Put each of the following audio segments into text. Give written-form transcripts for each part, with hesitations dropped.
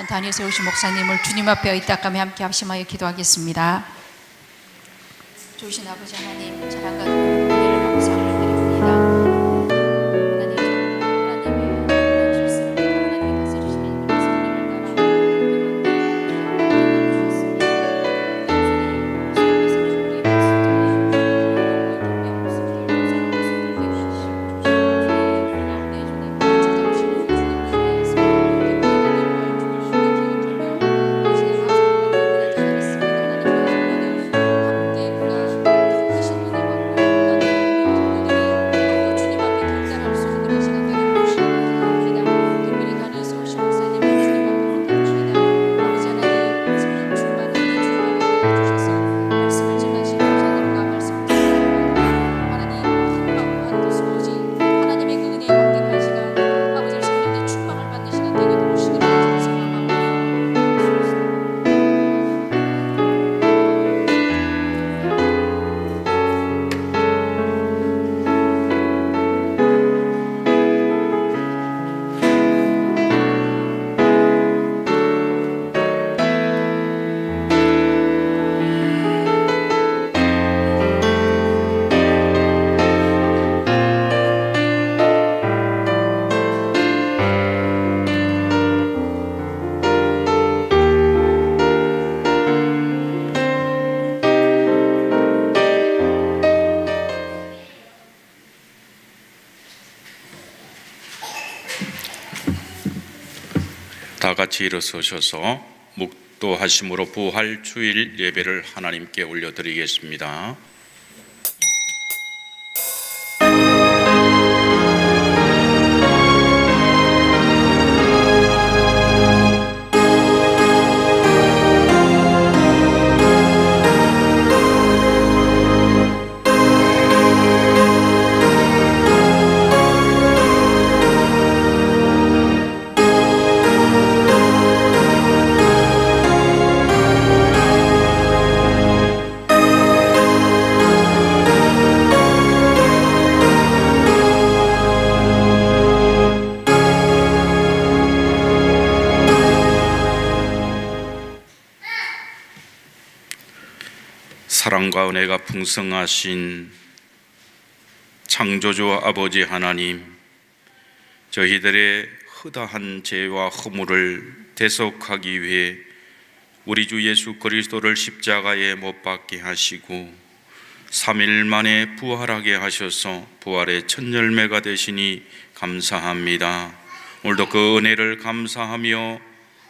또 단위에 세우신 목사님을 주님 앞에 의탁하며 함께 합심하여 기도하겠습니다. 좋으신 아버지 하나님, 사랑과 은혜를 감사함을 드립니다. 다 같이 일어서셔서 묵도하심으로 부활 주일 예배를 하나님께 올려드리겠습니다. 사랑과 은혜가 풍성하신 창조주 아버지 하나님, 저희들의 허다한 죄와 허물을 대속하기 위해 우리 주 예수 그리스도를 십자가에 못 박게 하시고 3일 만에 부활하게 하셔서 부활의 첫 열매가 되시니 감사합니다. 오늘도 그 은혜를 감사하며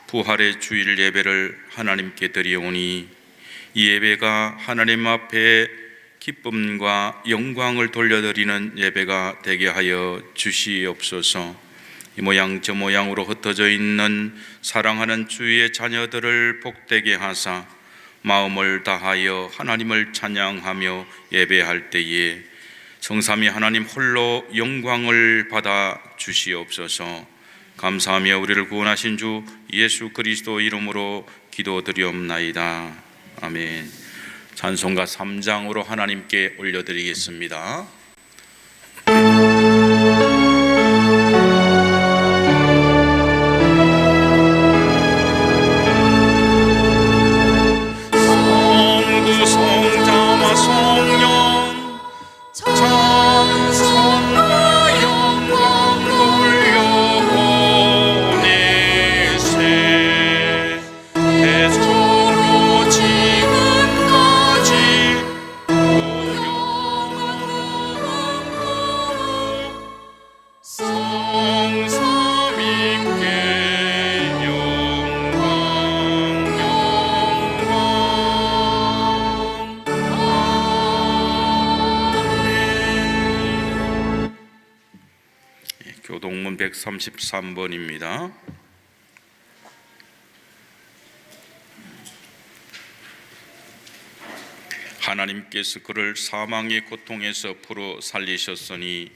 부활의 주일 예배를 하나님께 드리오니 이 예배가 하나님 앞에 기쁨과 영광을 돌려드리는 예배가 되게 하여 주시옵소서. 이 모양 저 모양으로 흩어져 있는 사랑하는 주의 자녀들을 복되게 하사 마음을 다하여 하나님을 찬양하며 예배할 때에 성삼위 하나님 홀로 영광을 받아 주시옵소서. 감사하며 우리를 구원하신 주 예수 그리스도 이름으로 기도드리옵나이다. 아멘. 찬송가 3장으로 하나님께 올려드리겠습니다. 성부 성자와 성령 찬송과 영광 돌려보내세. 대속으로 지금까지 성삼위께 영광 아멘. 교동문 133번입니다. 하나님께서 그를 사망의 고통에서 풀어 살리셨으니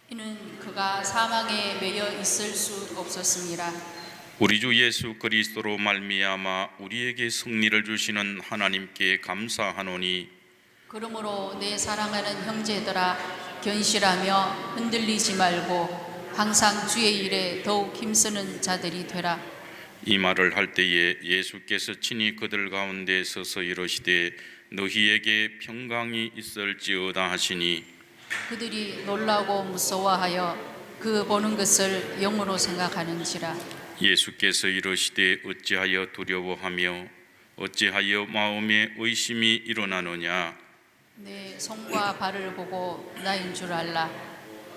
이는 그가 사망에 매여 있을 수 없었습니다. 우리 주 예수 그리스도로 말미암아 우리에게 승리를 주시는 하나님께 감사하노니 그러므로 내 사랑하는 형제들아 견실하며 흔들리지 말고 항상 주의 일에 더욱 힘쓰는 자들이 되라. 이 말을 할 때에 예수께서 친히 그들 가운데 서서 이르시되 너희에게 평강이 있을지어다 하시니 그들이 놀라고 무서워하여 그 보는 것을 영으로 생각하는지라. 예수께서 이르시되 어찌하여 두려워하며 어찌하여 마음에 의심이 일어나느냐. 내 손과 발을 보고 나인 줄 알라.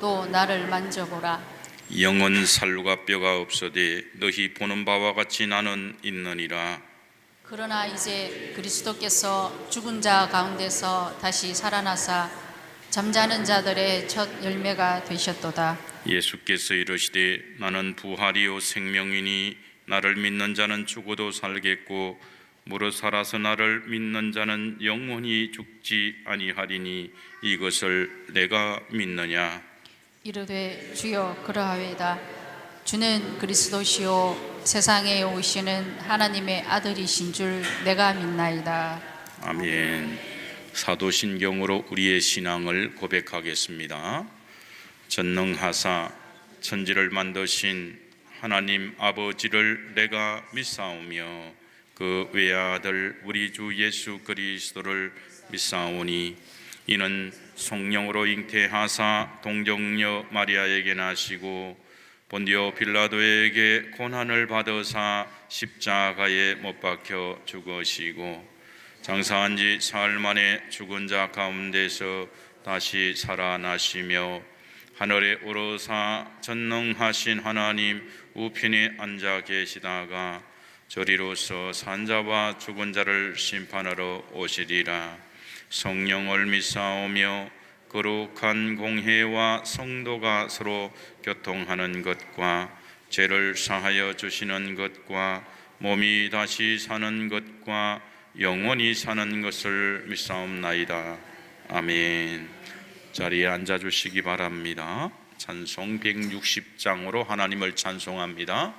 또 나를 만져보라. 영은 살과 뼈가 없어되 너희 보는 바와 같이 나는 있느니라. 그러나 이제 그리스도께서 죽은 자 가운데서 다시 살아나사 잠자는 자들의 첫 열매가 되셨도다. 예수께서 이르시되 나는 부활이요 생명이니 나를 믿는 자는 죽어도 살겠고 무릇 살아서 나를 믿는 자는 영원히 죽지 아니하리니 이것을 내가 믿느냐. 이르되 주여 그러하외다. 주는 그리스도시요 세상에 오시는 하나님의 아들이신 줄 내가 믿나이다. 아멘. 사도신경으로 우리의 신앙을 고백하겠습니다. 전능하사 천지를 만드신 하나님 아버지를 내가 믿사오며 그 외아들 우리 주 예수 그리스도를 믿사오니 이는 성령으로 잉태하사 동정녀 마리아에게 나시고 본디오 빌라도에게 고난을 받으사 십자가에 못 박혀 죽으시고 장사한 지 사흘 만에 죽은 자 가운데서 다시 살아나시며 하늘에 오르사 전능하신 하나님 우편에 앉아 계시다가 저리로서 산자와 죽은 자를 심판하러 오시리라. 성령을 믿사오며 거룩한 공회와 성도가 서로 교통하는 것과 죄를 사하여 주시는 것과 몸이 다시 사는 것과 영원히 사는 것을 믿사옵나이다. 아멘. 자리에 앉아주시기 바랍니다. 찬송 160장으로 하나님을 찬송합니다.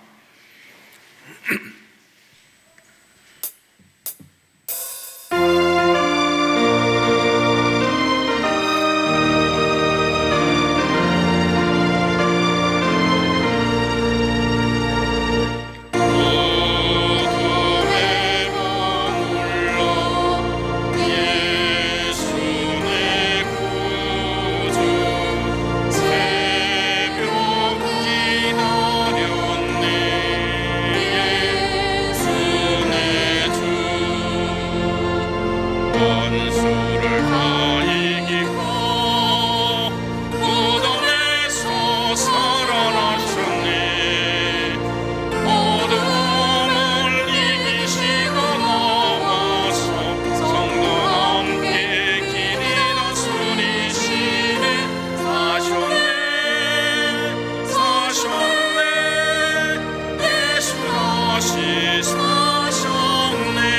사셨네.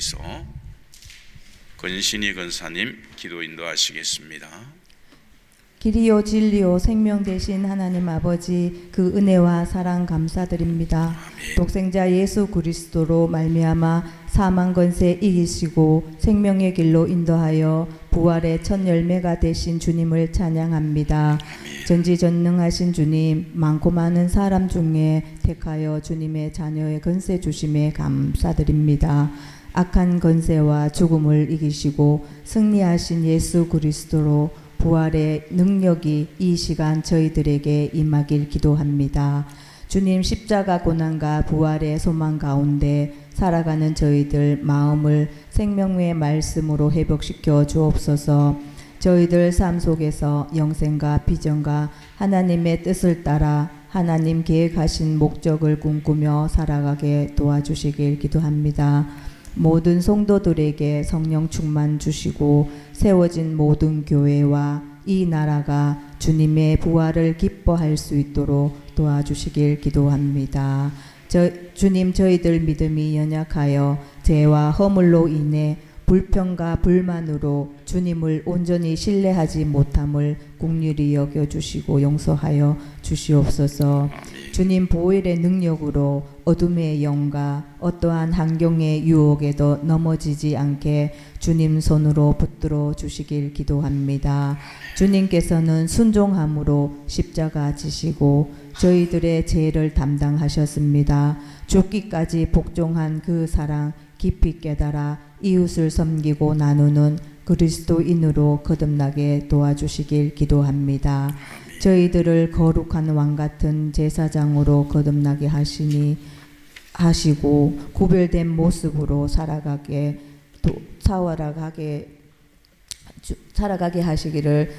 위해서 건신이 권사님 기도 인도하시겠습니다. 길이요 진리요 생명 되신 하나님 아버지, 그 은혜와 사랑 감사드립니다. 독생자 예수 그리스도로 말미암아 사망 권세 이기시고 생명의 길로 인도하여 부활의 첫 열매가 되신 주님을 찬양합니다. 전지전능하신 주님, 많고 많은 사람 중에 택하여 주님의 자녀의 권세 주심에 감사드립니다. 악한 권세와 죽음을 이기시고 승리하신 예수 그리스도로 부활의 능력이 이 시간 저희들에게 임하길 기도합니다. 주님, 십자가 고난과 부활의 소망 가운데 살아가는 저희들 마음을 생명의 말씀으로 회복시켜 주옵소서. 저희들 삶 속에서 영생과 비전과 하나님의 뜻을 따라 하나님 계획하신 목적을 꿈꾸며 살아가게 도와주시길 기도합니다. 모든 성도들에게 성령 충만 주시고 세워진 모든 교회와 이 나라가 주님의 부활을 기뻐할 수 있도록 도와주시길 기도합니다. 주님, 저희들 믿음이 연약하여 죄와 허물로 인해 불평과 불만으로 주님을 온전히 신뢰하지 못함을 긍휼히 여겨주시고 용서하여 주시옵소서. 주님, 보혈의 능력으로 어둠의 영과 어떠한 환경의 유혹에도 넘어지지 않게 주님 손으로 붙들어 주시길 기도합니다. 주님께서는 순종함으로 십자가 지시고 저희들의 죄를 담당하셨습니다. 죽기까지 복종한 그 사랑 깊이 깨달아 이웃을 섬기고 나누는 그리스도인으로 거듭나게 도와주시길 기도합니다. 저희들을 거룩한 왕 같은 제사장으로 거듭나게 하시고 구별된 모습으로 살아가게 하시기를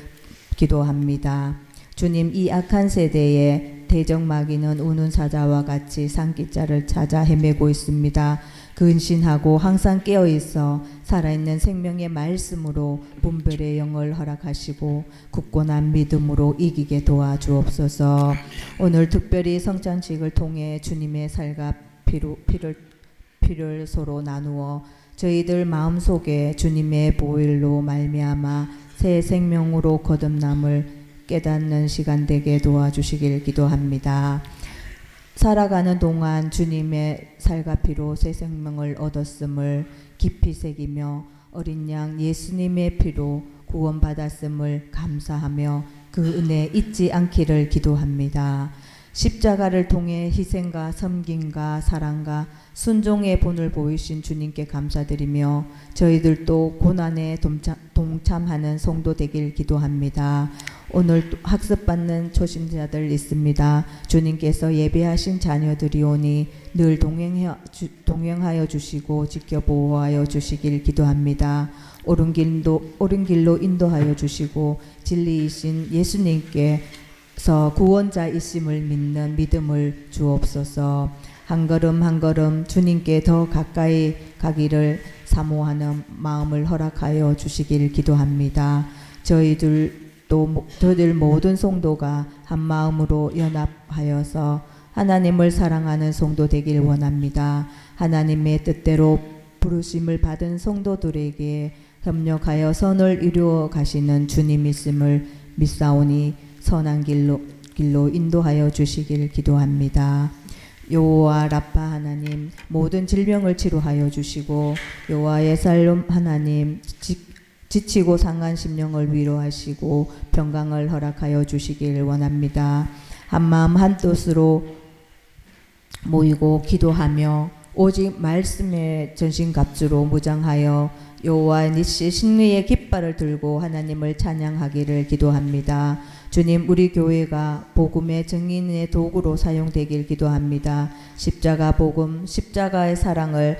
기도합니다. 주님, 이 악한 세대에 대적마귀는 우는 사자와 같이 산기자를 찾아 헤매고 있습니다. 근신하고 항상 깨어있어 살아있는 생명의 말씀으로 분별의 영을 허락하시고 굳건한 믿음으로 이기게 도와주옵소서. 오늘 특별히 성찬식을 통해 주님의 살과 피를 서로 나누어 저희들 마음속에 주님의 보혈로 말미암아 새 생명으로 거듭남을 깨닫는 시간 되게 도와주시길 기도합니다. 살아가는 동안 주님의 살과 피로 새 생명을 얻었음을 깊이 새기며 어린 양 예수님의 피로 구원받았음을 감사하며 그 은혜 잊지 않기를 기도합니다. 십자가를 통해 희생과 섬김과 사랑과 순종의 본을 보이신 주님께 감사드리며 저희들도 고난에 동참하는 성도 되길 기도합니다. 오늘 학습받는 초심자들 있습니다. 주님께서 예배하신 자녀들이 오니 늘 동행하여 주시고 지켜보호하여 주시길 기도합니다. 옳은 길로 인도하여 주시고 진리이신 예수님께서 구원자이심을 믿는 믿음을 주옵소서. 한 걸음 한 걸음 주님께 더 가까이 가기를 사모하는 마음을 허락하여 주시길 기도합니다. 저희들 모든 성도가 한 마음으로 연합하여서 하나님을 사랑하는 성도 되길 원합니다. 하나님의 뜻대로 부르심을 받은 성도들에게 협력하여 선을 이루어 가시는 주님 있음을 믿사오니 선한 길로 인도하여 주시길 기도합니다. 여호와 라파 하나님, 모든 질병을 치료하여 주시고 여호와의 살롬 하나님, 지치고 상한 심령을 위로하시고 평강을 허락하여 주시길 원합니다. 한마음 한뜻으로 모이고 기도하며 오직 말씀의 전신갑주로 무장하여 여호와 니시 승리의 깃발을 들고 하나님을 찬양하기를 기도합니다. 주님, 우리 교회가 복음의 증인의 도구로 사용되길 기도합니다. 십자가 복음, 십자가의 사랑을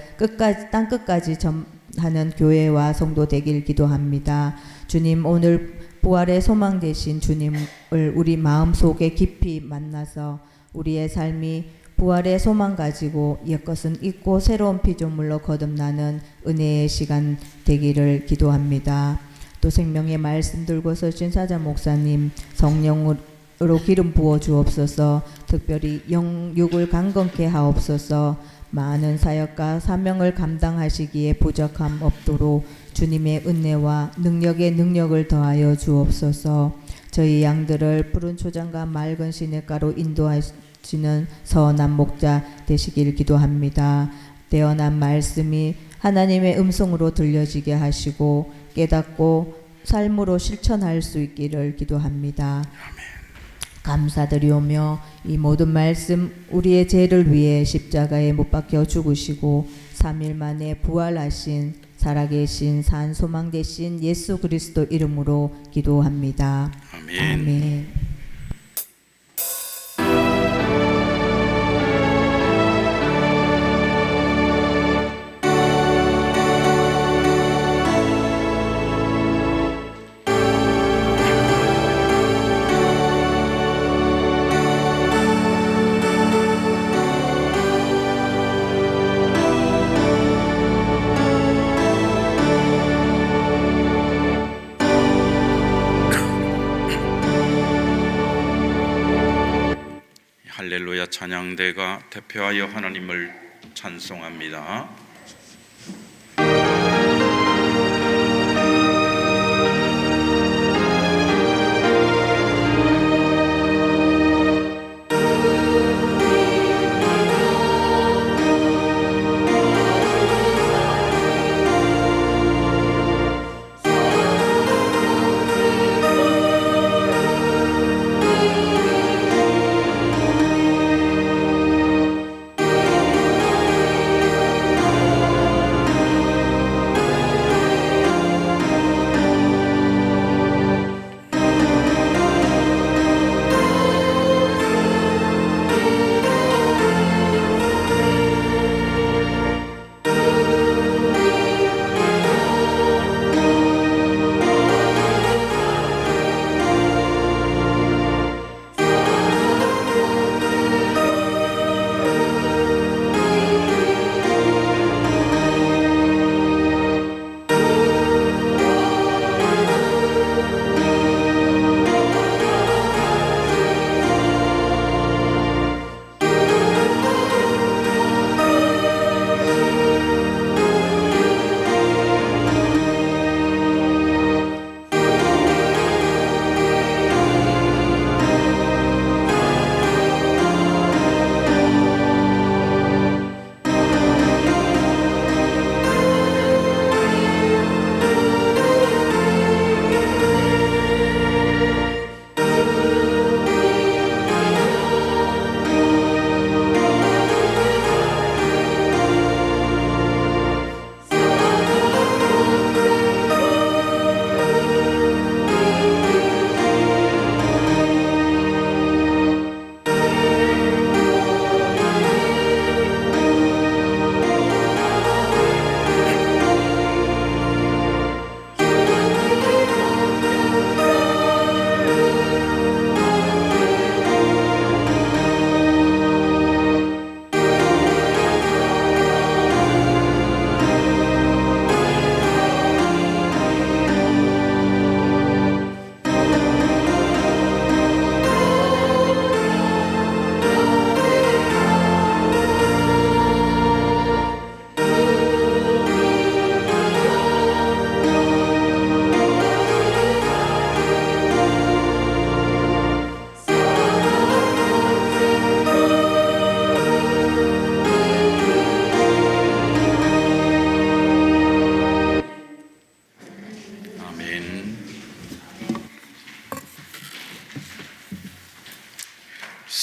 땅 끝까지 전하는 교회와 성도 되길 기도합니다. 주님, 오늘 부활의 소망 되신 주님을 우리 마음속에 깊이 만나서 우리의 삶이 부활의 소망 가지고 옛것은 잊고 새로운 피조물로 거듭나는 은혜의 시간 되기를 기도합니다. 또 생명의 말씀 들고 서신 사자 목사님 성령으로 기름 부어 주옵소서. 특별히 영육을 강건케 하옵소서. 많은 사역과 사명을 감당하시기에 부족함 없도록 주님의 은혜와 능력을 더하여 주옵소서. 저희 양들을 푸른 초장과 맑은 시냇가로 인도하시는 선한 목자 되시길 기도합니다. 태어난 말씀이 하나님의 음성으로 들려지게 하시고 깨닫고 삶으로 실천할 수 있기를 기도합니다. 감사드리오며 이 모든 말씀 우리의 죄를 위해 십자가에 못 박혀 죽으시고 3일 만에 부활하신 살아계신 산 소망 되신 예수 그리스도 이름으로 기도합니다. 아멘. 아멘. 할렐루야 찬양대가 대표하여 하나님을 찬송합니다.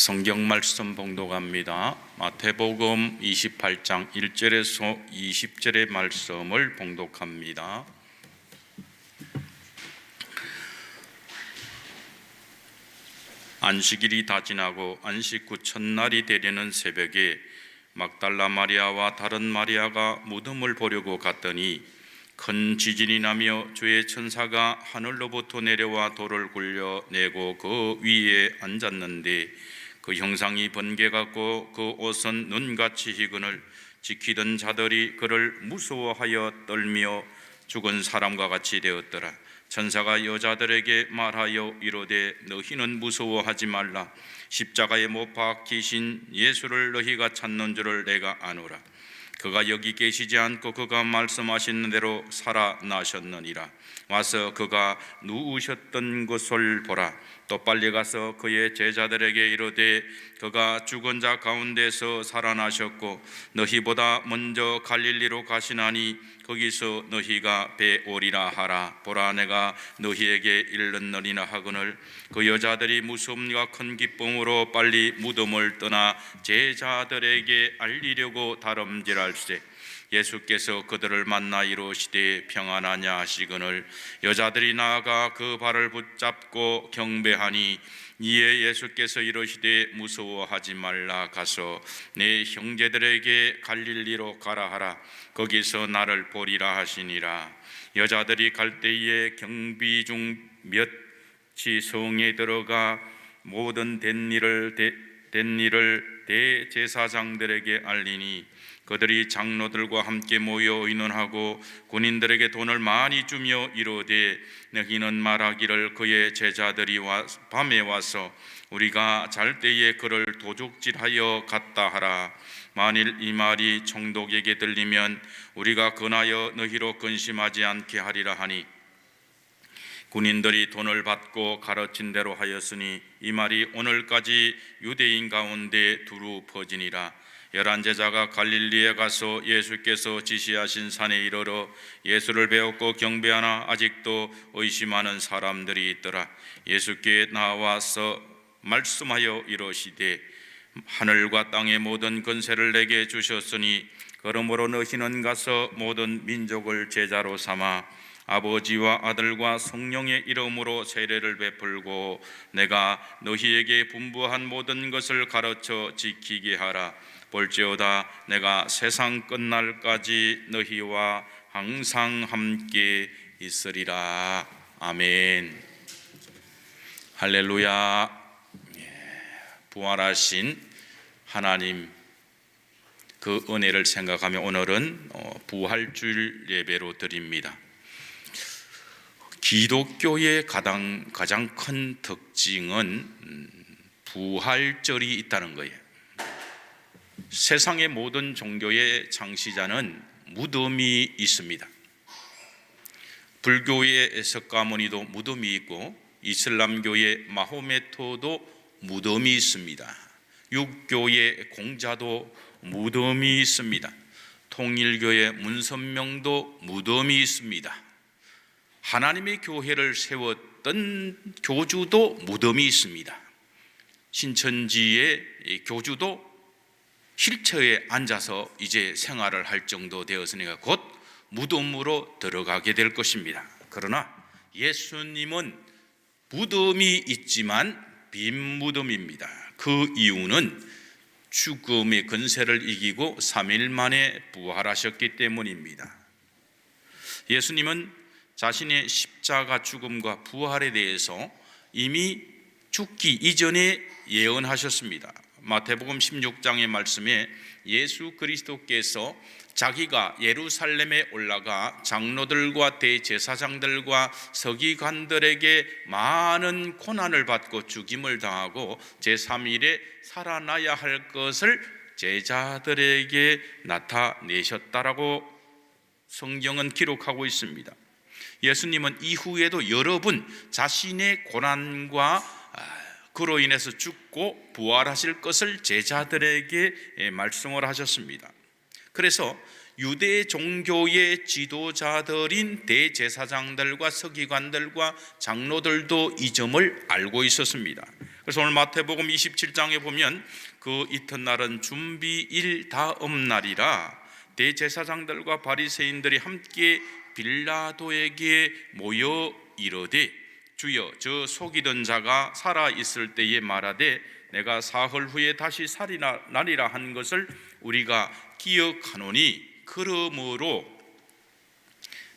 성경 말씀 봉독합니다. 마태복음 28장 1절에서 20절의 말씀을 봉독합니다. 안식일이 다 지나고 안식 후 첫날이 되려는 새벽에 막달라 마리아와 다른 마리아가 무덤을 보려고 갔더니 큰 지진이 나며 주의 천사가 하늘로부터 내려와 돌을 굴려내고 그 위에 앉았는데 그 형상이 번개 같고 그 옷은 눈같이 희근을 지키던 자들이 그를 무서워하여 떨며 죽은 사람과 같이 되었더라. 천사가 여자들에게 말하여 이르되 너희는 무서워하지 말라. 십자가에 못 박히신 예수를 너희가 찾는 줄을 내가 아노라. 그가 여기 계시지 않고 그가 말씀하신 대로 살아나셨느니라. 와서 그가 누우셨던 곳을 보라. 또 빨리 가서 그의 제자들에게 이르되 그가 죽은 자 가운데서 살아나셨고 너희보다 먼저 갈릴리로 가시나니 거기서 너희가 뵈오리라 하라. 보라, 내가 너희에게 이르느니라 하거늘 그 여자들이 무서움과 큰 기쁨으로 빨리 무덤을 떠나 제자들에게 알리려고 다름질할세. 예수께서 그들을 만나 이르시되 평안하냐 하시거늘 여자들이 나아가 그 발을 붙잡고 경배하니 이에 예수께서 이르시되 무서워하지 말라. 가서 내 형제들에게 갈릴리로 가라 하라. 거기서 나를 보리라 하시니라. 여자들이 갈 때에 경비 중 몇이 성에 들어가 모든 된 일을 대제사장들에게 알리니 그들이 장로들과 함께 모여 의논하고 군인들에게 돈을 많이 주며 이르되 너희는 말하기를 그의 제자들이 밤에 와서 우리가 잘 때에 그를 도둑질하여 갔다 하라. 만일 이 말이 총독에게 들리면 우리가 권하여 너희로 근심하지 않게 하리라 하니 군인들이 돈을 받고 가르친 대로 하였으니 이 말이 오늘까지 유대인 가운데 두루 퍼지니라. 11 제자가 갈릴리에 가서 예수께서 지시하신 산에 이르러 예수를 배웠고 경배하나 아직도 의심하는 사람들이 있더라. 예수께 나와서 말씀하여 이르시되 하늘과 땅의 모든 권세를 내게 주셨으니 그러므로 너희는 가서 모든 민족을 제자로 삼아 아버지와 아들과 성령의 이름으로 세례를 베풀고 내가 너희에게 분부한 모든 것을 가르쳐 지키게 하라. 볼지어다 내가 세상 끝날까지 너희와 항상 함께 있으리라. 아멘. 할렐루야. 부활하신 하나님 그 은혜를 생각하며 오늘은 부활주일 예배로 드립니다. 기독교의 가장 큰 특징은 부활절이 있다는 거예요. 세상의 모든 종교의 창시자는 무덤이 있습니다. 불교의 석가모니도 무덤이 있고 이슬람교의 마호메토도 무덤이 있습니다. 육교의 공자도 무덤이 있습니다. 통일교의 문선명도 무덤이 있습니다. 하나님의 교회를 세웠던 교주도 무덤이 있습니다. 신천지의 교주도 휠체어에 앉아서 이제 생활을 할 정도 되었으니까 곧 무덤으로 들어가게 될 것입니다. 그러나 예수님은 무덤이 있지만 빈 무덤입니다. 그 이유는 죽음의 권세를 이기고 3일 만에 부활하셨기 때문입니다. 예수님은 자신의 십자가 죽음과 부활에 대해서 이미 죽기 이전에 예언하셨습니다. 마태복음 16장의 말씀에 예수 그리스도께서 자기가 예루살렘에 올라가 장로들과 대제사장들과 서기관들에게 많은 고난을 받고 죽임을 당하고 제3일에 살아나야 할 것을 제자들에게 나타내셨다라고 성경은 기록하고 있습니다. 예수님은 이후에도 여러 번 자신의 고난과 그로 인해서 죽고 부활하실 것을 제자들에게 말씀을 하셨습니다. 그래서 유대 종교의 지도자들인 대제사장들과 서기관들과 장로들도 이 점을 알고 있었습니다. 그래서 오늘 마태복음 27장에 보면 그 이튿날은 준비일 다음 날이라 대제사장들과 바리새인들이 함께 빌라도에게 모여 이르되 주여 저 속이던 자가 살아있을 때에 말하되 내가 사흘 후에 다시 살아나리라 한 것을 우리가 기억하노니 그러므로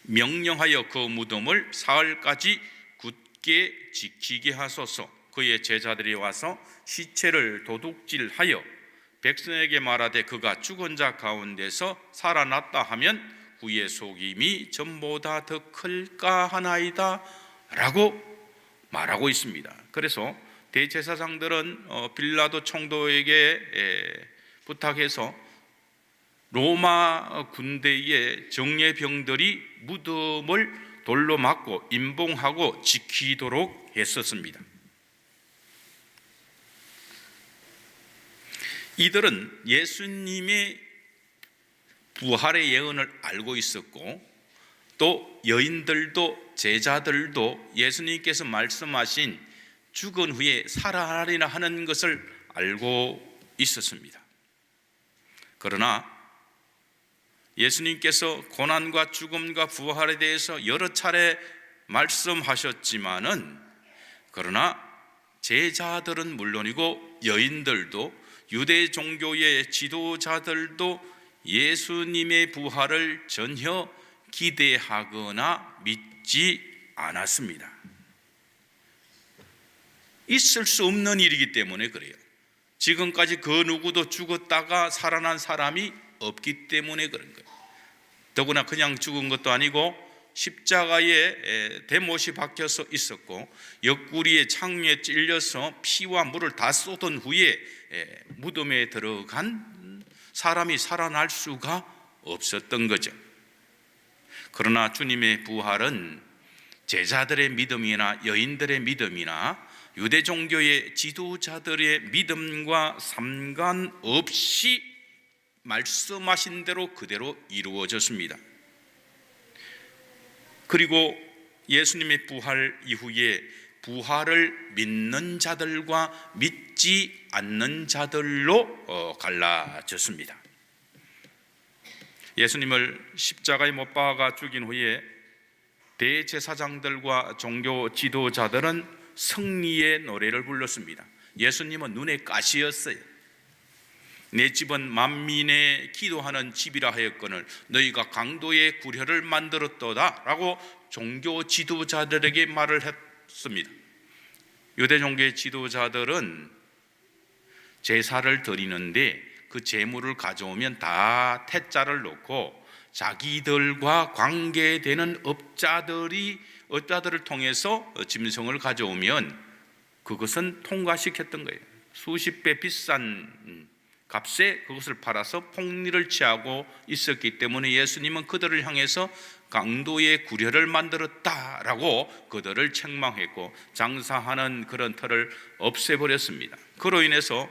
명령하여 그 무덤을 사흘까지 굳게 지키게 하소서. 그의 제자들이 와서 시체를 도둑질하여 백성에게 말하되 그가 죽은 자 가운데서 살아났다 하면 후의 속임이 전보다 더 클까 하나이다 라고 말하고 있습니다. 그래서 대제사장들은 빌라도 총독에게 부탁해서 로마 군대의 정예병들이 무덤을 돌로 막고 임봉하고 지키도록 했었습니다. 이들은 예수님의 부활의 예언을 알고 있었고, 또 여인들도 제자들도 예수님께서 말씀하신 죽은 후에 살아나리라 하는 것을 알고 있었습니다. 그러나 예수님께서 고난과 죽음과 부활에 대해서 여러 차례 말씀하셨지만은, 그러나 제자들은 물론이고 여인들도 유대 종교의 지도자들도 예수님의 부활을 전혀 기대하거나 믿지 않았습니다. 있을 수 없는 일이기 때문에 그래요. 지금까지 그 누구도 죽었다가 살아난 사람이 없기 때문에 그런 거예요. 더구나 그냥 죽은 것도 아니고 십자가에 대못이 박혀서 있었고, 옆구리에 창에 찔려서 피와 물을 다 쏟은 후에 무덤에 들어간 사람이 살아날 수가 없었던 거죠. 그러나 주님의 부활은 제자들의 믿음이나 여인들의 믿음이나 유대 종교의 지도자들의 믿음과 상관없이 말씀하신 대로 그대로 이루어졌습니다. 그리고 예수님의 부활 이후에 부활을 믿는 자들과 믿지 않는 자들로 갈라졌습니다. 예수님을 십자가에 못 박아 죽인 후에 대제사장들과 종교 지도자들은 승리의 노래를 불렀습니다. 예수님은 눈의 가시였어요. 내 집은 만민의 기도하는 집이라 하였거늘 너희가 강도의 구려를 만들었도다 라고 종교 지도자들에게 말을 했습니다. 유대 종교의 지도자들은 제사를 드리는데 그 제물을 가져오면 다 태자를 놓고 자기들과 관계되는 업자들을 통해서 짐승을 가져오면 그것은 통과시켰던 거예요. 수십 배 비싼 값에 그것을 팔아서 폭리를 취하고 있었기 때문에 예수님은 그들을 향해서 강도의 구려를 만들었다라고 그들을 책망했고 장사하는 그런 터를 없애버렸습니다. 그로 인해서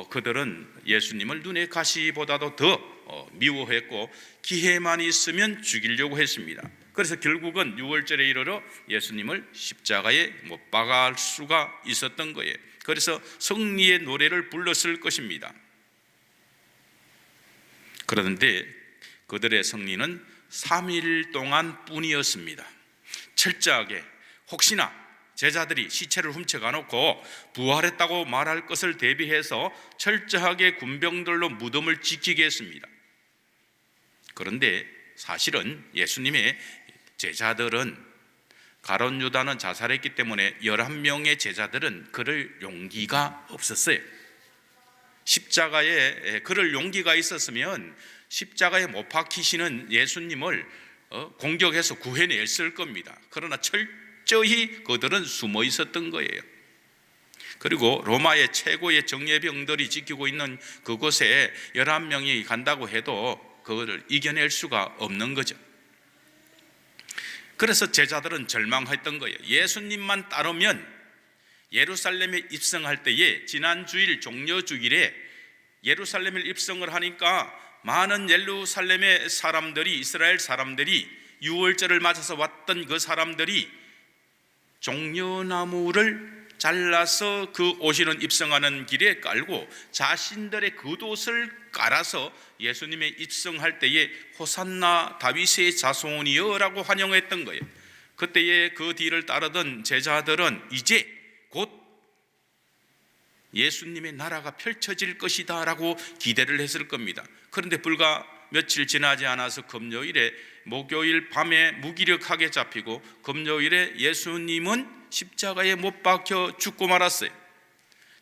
그들은 예수님을 눈의 가시보다도 더 미워했고 기회만 있으면 죽이려고 했습니다. 그래서 결국은 6월절에 이르러 예수님을 십자가에 못 박을 수가 있었던 거예요. 그래서 승리의 노래를 불렀을 것입니다. 그런데 그들의 승리는 3일 동안 뿐이었습니다. 철저하게 혹시나 제자들이 시체를 훔쳐가 놓고 부활했다고 말할 것을 대비해서 철저하게 군병들로 무덤을 지키게 했습니다. 그런데 사실은 예수님의 제자들은 가룟 유다는 자살했기 때문에 11명의 제자들은 그럴 용기가 없었어요. 십자가에 그럴 용기가 있었으면 십자가에 못 박히시는 예수님을 공격해서 구해냈을 겁니다. 그러나 철저히 그들은 숨어 있었던 거예요. 그리고 로마의 최고의 정예병들이 지키고 있는 그곳에 11명이 간다고 해도 그것을 이겨낼 수가 없는 거죠. 그래서 제자들은 절망했던 거예요. 예수님만 따르면 예루살렘에 입성할 때에 지난 주일 종려주일에 예루살렘에 입성을 하니까 많은 예루살렘의 사람들이 이스라엘 사람들이 6월절을 맞아서 왔던 그 사람들이 종려나무를 잘라서 그 오시는 입성하는 길에 깔고 자신들의 겉옷을 깔아서 예수님의 입성할 때에 호산나 다윗의 자손이여 라고 환영했던 거예요. 그때에 그 뒤를 따르던 제자들은 이제 곧 예수님의 나라가 펼쳐질 것이다 라고 기대를 했을 겁니다. 그런데 불과 며칠 지나지 않아서 금요일에 목요일 밤에 무기력하게 잡히고 금요일에 예수님은 십자가에 못 박혀 죽고 말았어요.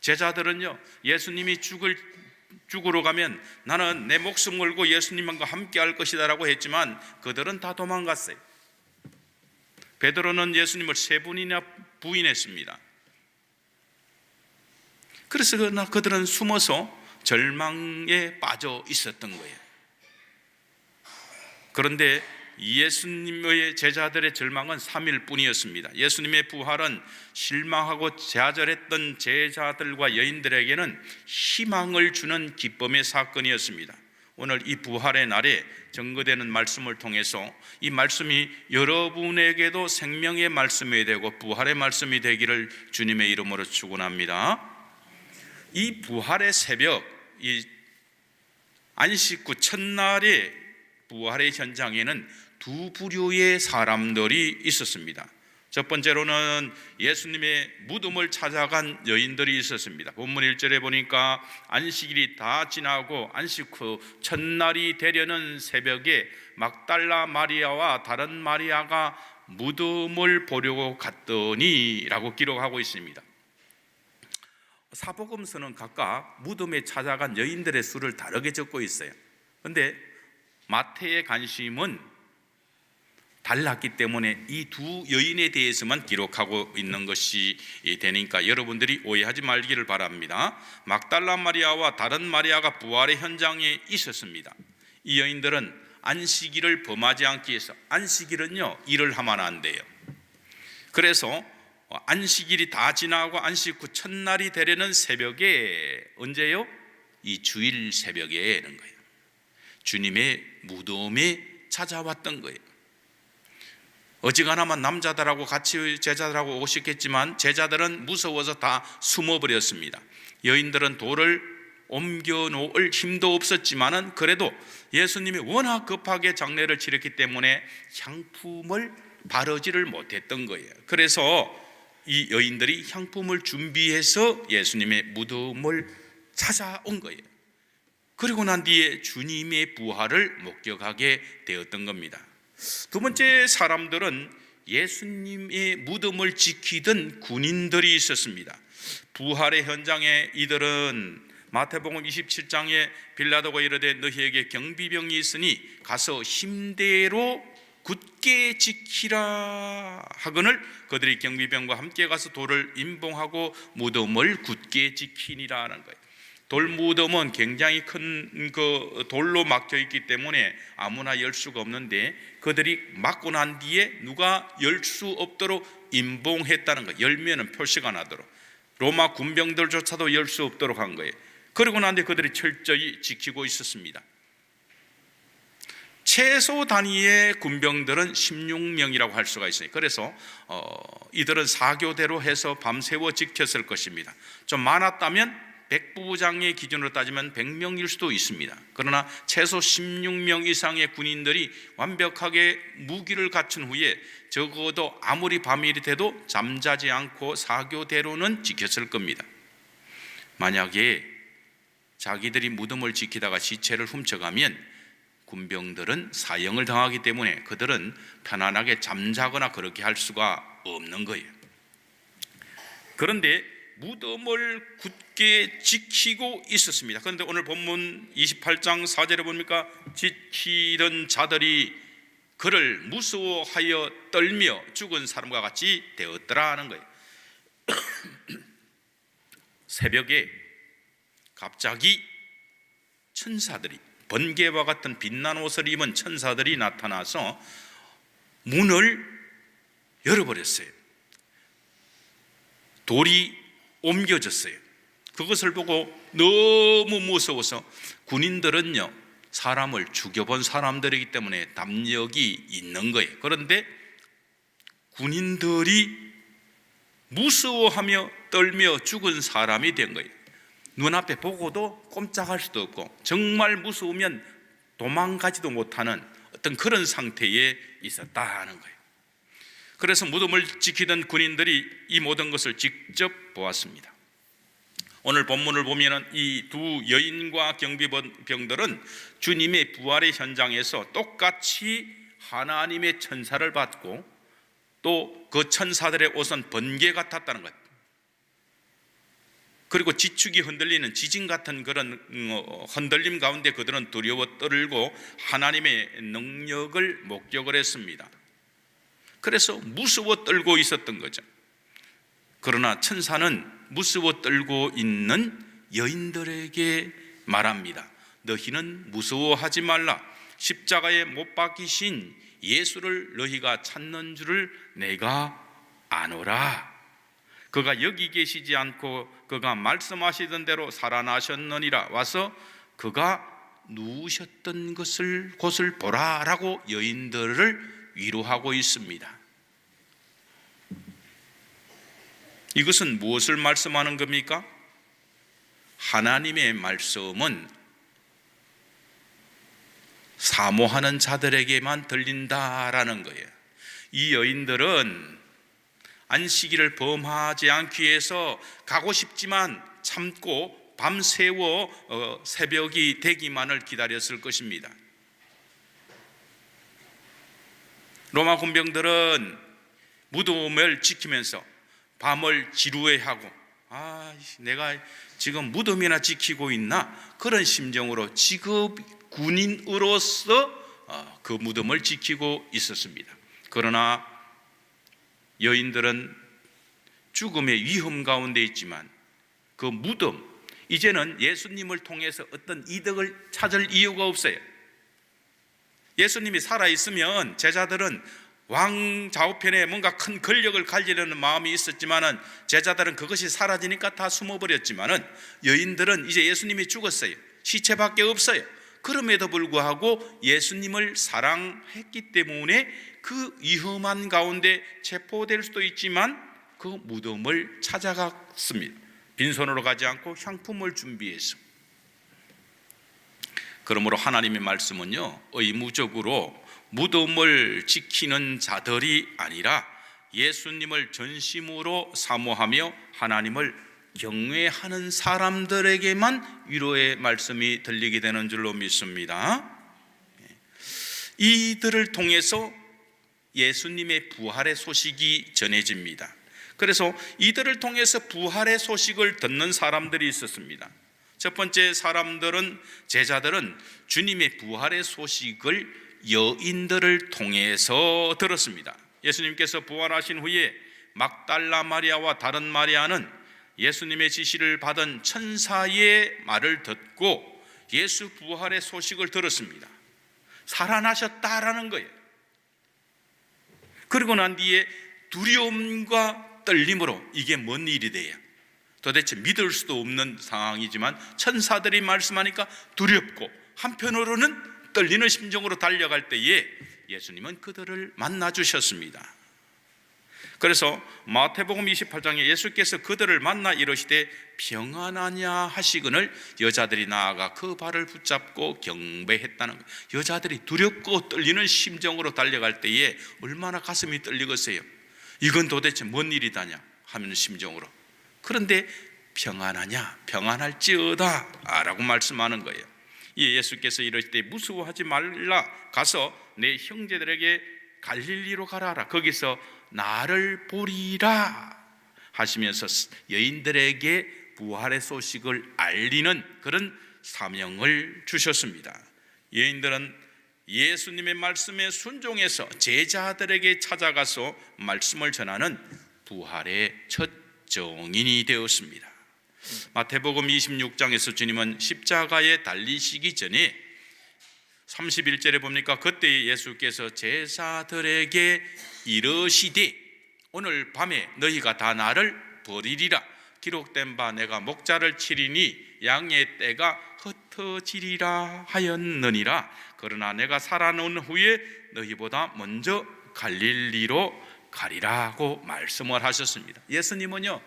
제자들은요, 예수님이 죽으러 가면 나는 내 목숨 걸고 예수님과 함께 할 것이다 라고 했지만 그들은 다 도망갔어요. 베드로는 예수님을 3번이나 부인했습니다. 그래서 그들은 숨어서 절망에 빠져 있었던 거예요. 그런데 예수님의 제자들의 절망은 3일 뿐이었습니다. 예수님의 부활은 실망하고 좌절했던 제자들과 여인들에게는 희망을 주는 기쁨의 사건이었습니다. 오늘 이 부활의 날에 증거되는 말씀을 통해서 이 말씀이 여러분에게도 생명의 말씀이 되고 부활의 말씀이 되기를 주님의 이름으로 축원합니다. 이 부활의 새벽, 이 안식 후 첫날의 부활의 현장에는 두 부류의 사람들이 있었습니다. 첫 번째로는 예수님의 무덤을 찾아간 여인들이 있었습니다. 본문 1절에 보니까 안식일이 다 지나고 안식 후 첫날이 되려는 새벽에 막달라 마리아와 다른 마리아가 무덤을 보려고 갔더니 라고 기록하고 있습니다. 사복음서는 각각 무덤에 찾아간 여인들의 수를 다르게 적고 있어요. 그런데 마태의 관심은 달랐기 때문에 이 두 여인에 대해서만 기록하고 있는 것이 되니까 여러분들이 오해하지 말기를 바랍니다. 막달라 마리아와 다른 마리아가 부활의 현장에 있었습니다. 이 여인들은 안식일을 범하지 않기 위해서, 안식일은요 일을 하면 안 돼요. 그래서 안식일이 다 지나고 안식 후 첫날이 되려는 새벽에, 언제요? 이 주일 새벽에는 거예요. 주님의 무덤에 찾아왔던 거예요. 어지간하면 남자들하고 같이 제자들하고 오고 싶겠지만 제자들은 무서워서 다 숨어버렸습니다. 여인들은 돌을 옮겨놓을 힘도 없었지만은 그래도 예수님이 워낙 급하게 장례를 치렀기 때문에 향품을 바르지를 못했던 거예요. 그래서 이 여인들이 향품을 준비해서 예수님의 무덤을 찾아온 거예요. 그리고 난 뒤에 주님의 부활을 목격하게 되었던 겁니다. 두 번째 사람들은 예수님의 무덤을 지키던 군인들이 있었습니다. 부활의 현장에 이들은 마태복음 27장에 빌라도가 이르되 너희에게 경비병이 있으니 가서 힘대로 굳게 지키라 하거늘 그들이 경비병과 함께 가서 돌을 임봉하고 무덤을 굳게 지키니라 하는 거예요. 돌무덤은 굉장히 큰 그 돌로 막혀 있기 때문에 아무나 열 수가 없는데 그들이 막고 난 뒤에 누가 열 수 없도록 임봉했다는 거예요. 열면은 표시가 나도록. 로마 군병들조차도 열 수 없도록 한 거예요. 그리고 난 뒤에 그들이 철저히 지키고 있었습니다. 최소 단위의 군병들은 16명이라고 할 수가 있어요. 그래서 이들은 사교대로 해서 밤새워 지켰을 것입니다. 좀 많았다면 백부장의 기준으로 따지면 100명일 수도 있습니다. 그러나 최소 16명 이상의 군인들이 완벽하게 무기를 갖춘 후에 적어도 아무리 밤이 돼도 잠자지 않고 사교대로는 지켰을 겁니다. 만약에 자기들이 무덤을 지키다가 시체를 훔쳐가면 군병들은 사형을 당하기 때문에 그들은 편안하게 잠자거나 그렇게 할 수가 없는 거예요. 그런데 무덤을 굳게 지키고 있었습니다. 그런데 오늘 본문 28장 4절에 보니까 지키던 자들이 그를 무서워하여 떨며 죽은 사람과 같이 되었더라 하는 거예요. 새벽에 갑자기 천사들이, 번개와 같은 빛난 옷을 입은 천사들이 나타나서 문을 열어버렸어요. 돌이 옮겨졌어요. 그것을 보고 너무 무서워서 군인들은요 사람을 죽여본 사람들이기 때문에 담력이 있는 거예요. 그런데 군인들이 무서워하며 떨며 죽은 사람이 된 거예요. 눈앞에 보고도 꼼짝할 수도 없고 정말 무서우면 도망가지도 못하는 어떤 그런 상태에 있었다는 거예요. 그래서 무덤을 지키던 군인들이 이 모든 것을 직접 보았습니다. 오늘 본문을 보면 이 두 여인과 경비병들은 주님의 부활의 현장에서 똑같이 하나님의 천사를 받고 또 그 천사들의 옷은 번개 같았다는 것. 그리고 지축이 흔들리는 지진 같은 그런 흔들림 가운데 그들은 두려워 떨고 하나님의 능력을 목격을 했습니다. 그래서 무서워 떨고 있었던 거죠. 그러나 천사는 무서워 떨고 있는 여인들에게 말합니다. 너희는 무서워하지 말라. 십자가에 못 박히신 예수를 너희가 찾는 줄을 내가 아노라. 그가 여기 계시지 않고 그가 말씀하시던 대로 살아나셨느니라. 와서 그가 누우셨던 곳을 보라라고 여인들을 위로하고 있습니다. 이것은 무엇을 말씀하는 겁니까? 하나님의 말씀은 사모하는 자들에게만 들린다라는 거예요. 이 여인들은 안식일을 범하지 않기 위해서 가고 싶지만 참고 밤새워 새벽이 되기만을 기다렸을 것입니다. 로마 군병들은 무덤을 지키면서 밤을 지루해하고 내가 지금 무덤이나 지키고 있나? 그런 심정으로 직업 군인으로서 그 무덤을 지키고 있었습니다. 그러나 여인들은 죽음의 위험 가운데 있지만 그 무덤, 이제는 예수님을 통해서 어떤 이득을 찾을 이유가 없어요. 예수님이 살아있으면 제자들은 왕 좌우편에 뭔가 큰 권력을 가지려는 마음이 있었지만은 제자들은 그것이 사라지니까 다 숨어버렸지만은 여인들은 이제 예수님이 죽었어요. 시체밖에 없어요. 그럼에도 불구하고 예수님을 사랑했기 때문에 그 위험한 가운데 체포될 수도 있지만 그 무덤을 찾아갔습니다. 빈손으로 가지 않고 향품을 준비해서. 그러므로 하나님의 말씀은요, 의무적으로 무덤을 지키는 자들이 아니라 예수님을 전심으로 사모하며 하나님을 경외하는 사람들에게만 위로의 말씀이 들리게 되는 줄로 믿습니다. 이들을 통해서 예수님의 부활의 소식이 전해집니다. 그래서 이들을 통해서 부활의 소식을 듣는 사람들이 있었습니다. 첫 번째 사람들은, 제자들은 주님의 부활의 소식을 여인들을 통해서 들었습니다. 예수님께서 부활하신 후에 막달라 마리아와 다른 마리아는 예수님의 지시를 받은 천사의 말을 듣고 예수 부활의 소식을 들었습니다. 살아나셨다라는 거예요. 그리고 난 뒤에 두려움과 떨림으로 이게 뭔 일이 돼요? 도대체 믿을 수도 없는 상황이지만 천사들이 말씀하니까 두렵고 한편으로는 떨리는 심정으로 달려갈 때에 예수님은 그들을 만나 주셨습니다. 그래서 마태복음 28장에 예수께서 그들을 만나 이르시되 평안하냐 하시거늘 여자들이 나아가 그 발을 붙잡고 경배했다는 거예요. 여자들이 두렵고 떨리는 심정으로 달려갈 때에 얼마나 가슴이 떨리겠어요. 이건 도대체 뭔 일이다냐 하는 심정으로. 그런데 평안하냐, 평안할지어다 라고 말씀하는 거예요. 예수께서 이르시되 무서워하지 말라, 가서 내 형제들에게 갈릴리로 가라라, 거기서 나를 보리라 하시면서 여인들에게 부활의 소식을 알리는 그런 사명을 주셨습니다. 여인들은 예수님의 말씀에 순종해서 제자들에게 찾아가서 말씀을 전하는 부활의 첫 정인이 되었습니다. 마태복음 26장에서 주님은 십자가에 달리시기 전에 31절에 보니까 그때 예수께서 제자들에게 이르시되 오늘 밤에 너희가 다 나를 버리리라. 기록된 바 내가 목자를 치리니 양의 떼가 흩어지리라 하였느니라. 그러나 내가 살아난 후에 너희보다 먼저 갈릴리로 가리라고 말씀을 하셨습니다. 예수님은요,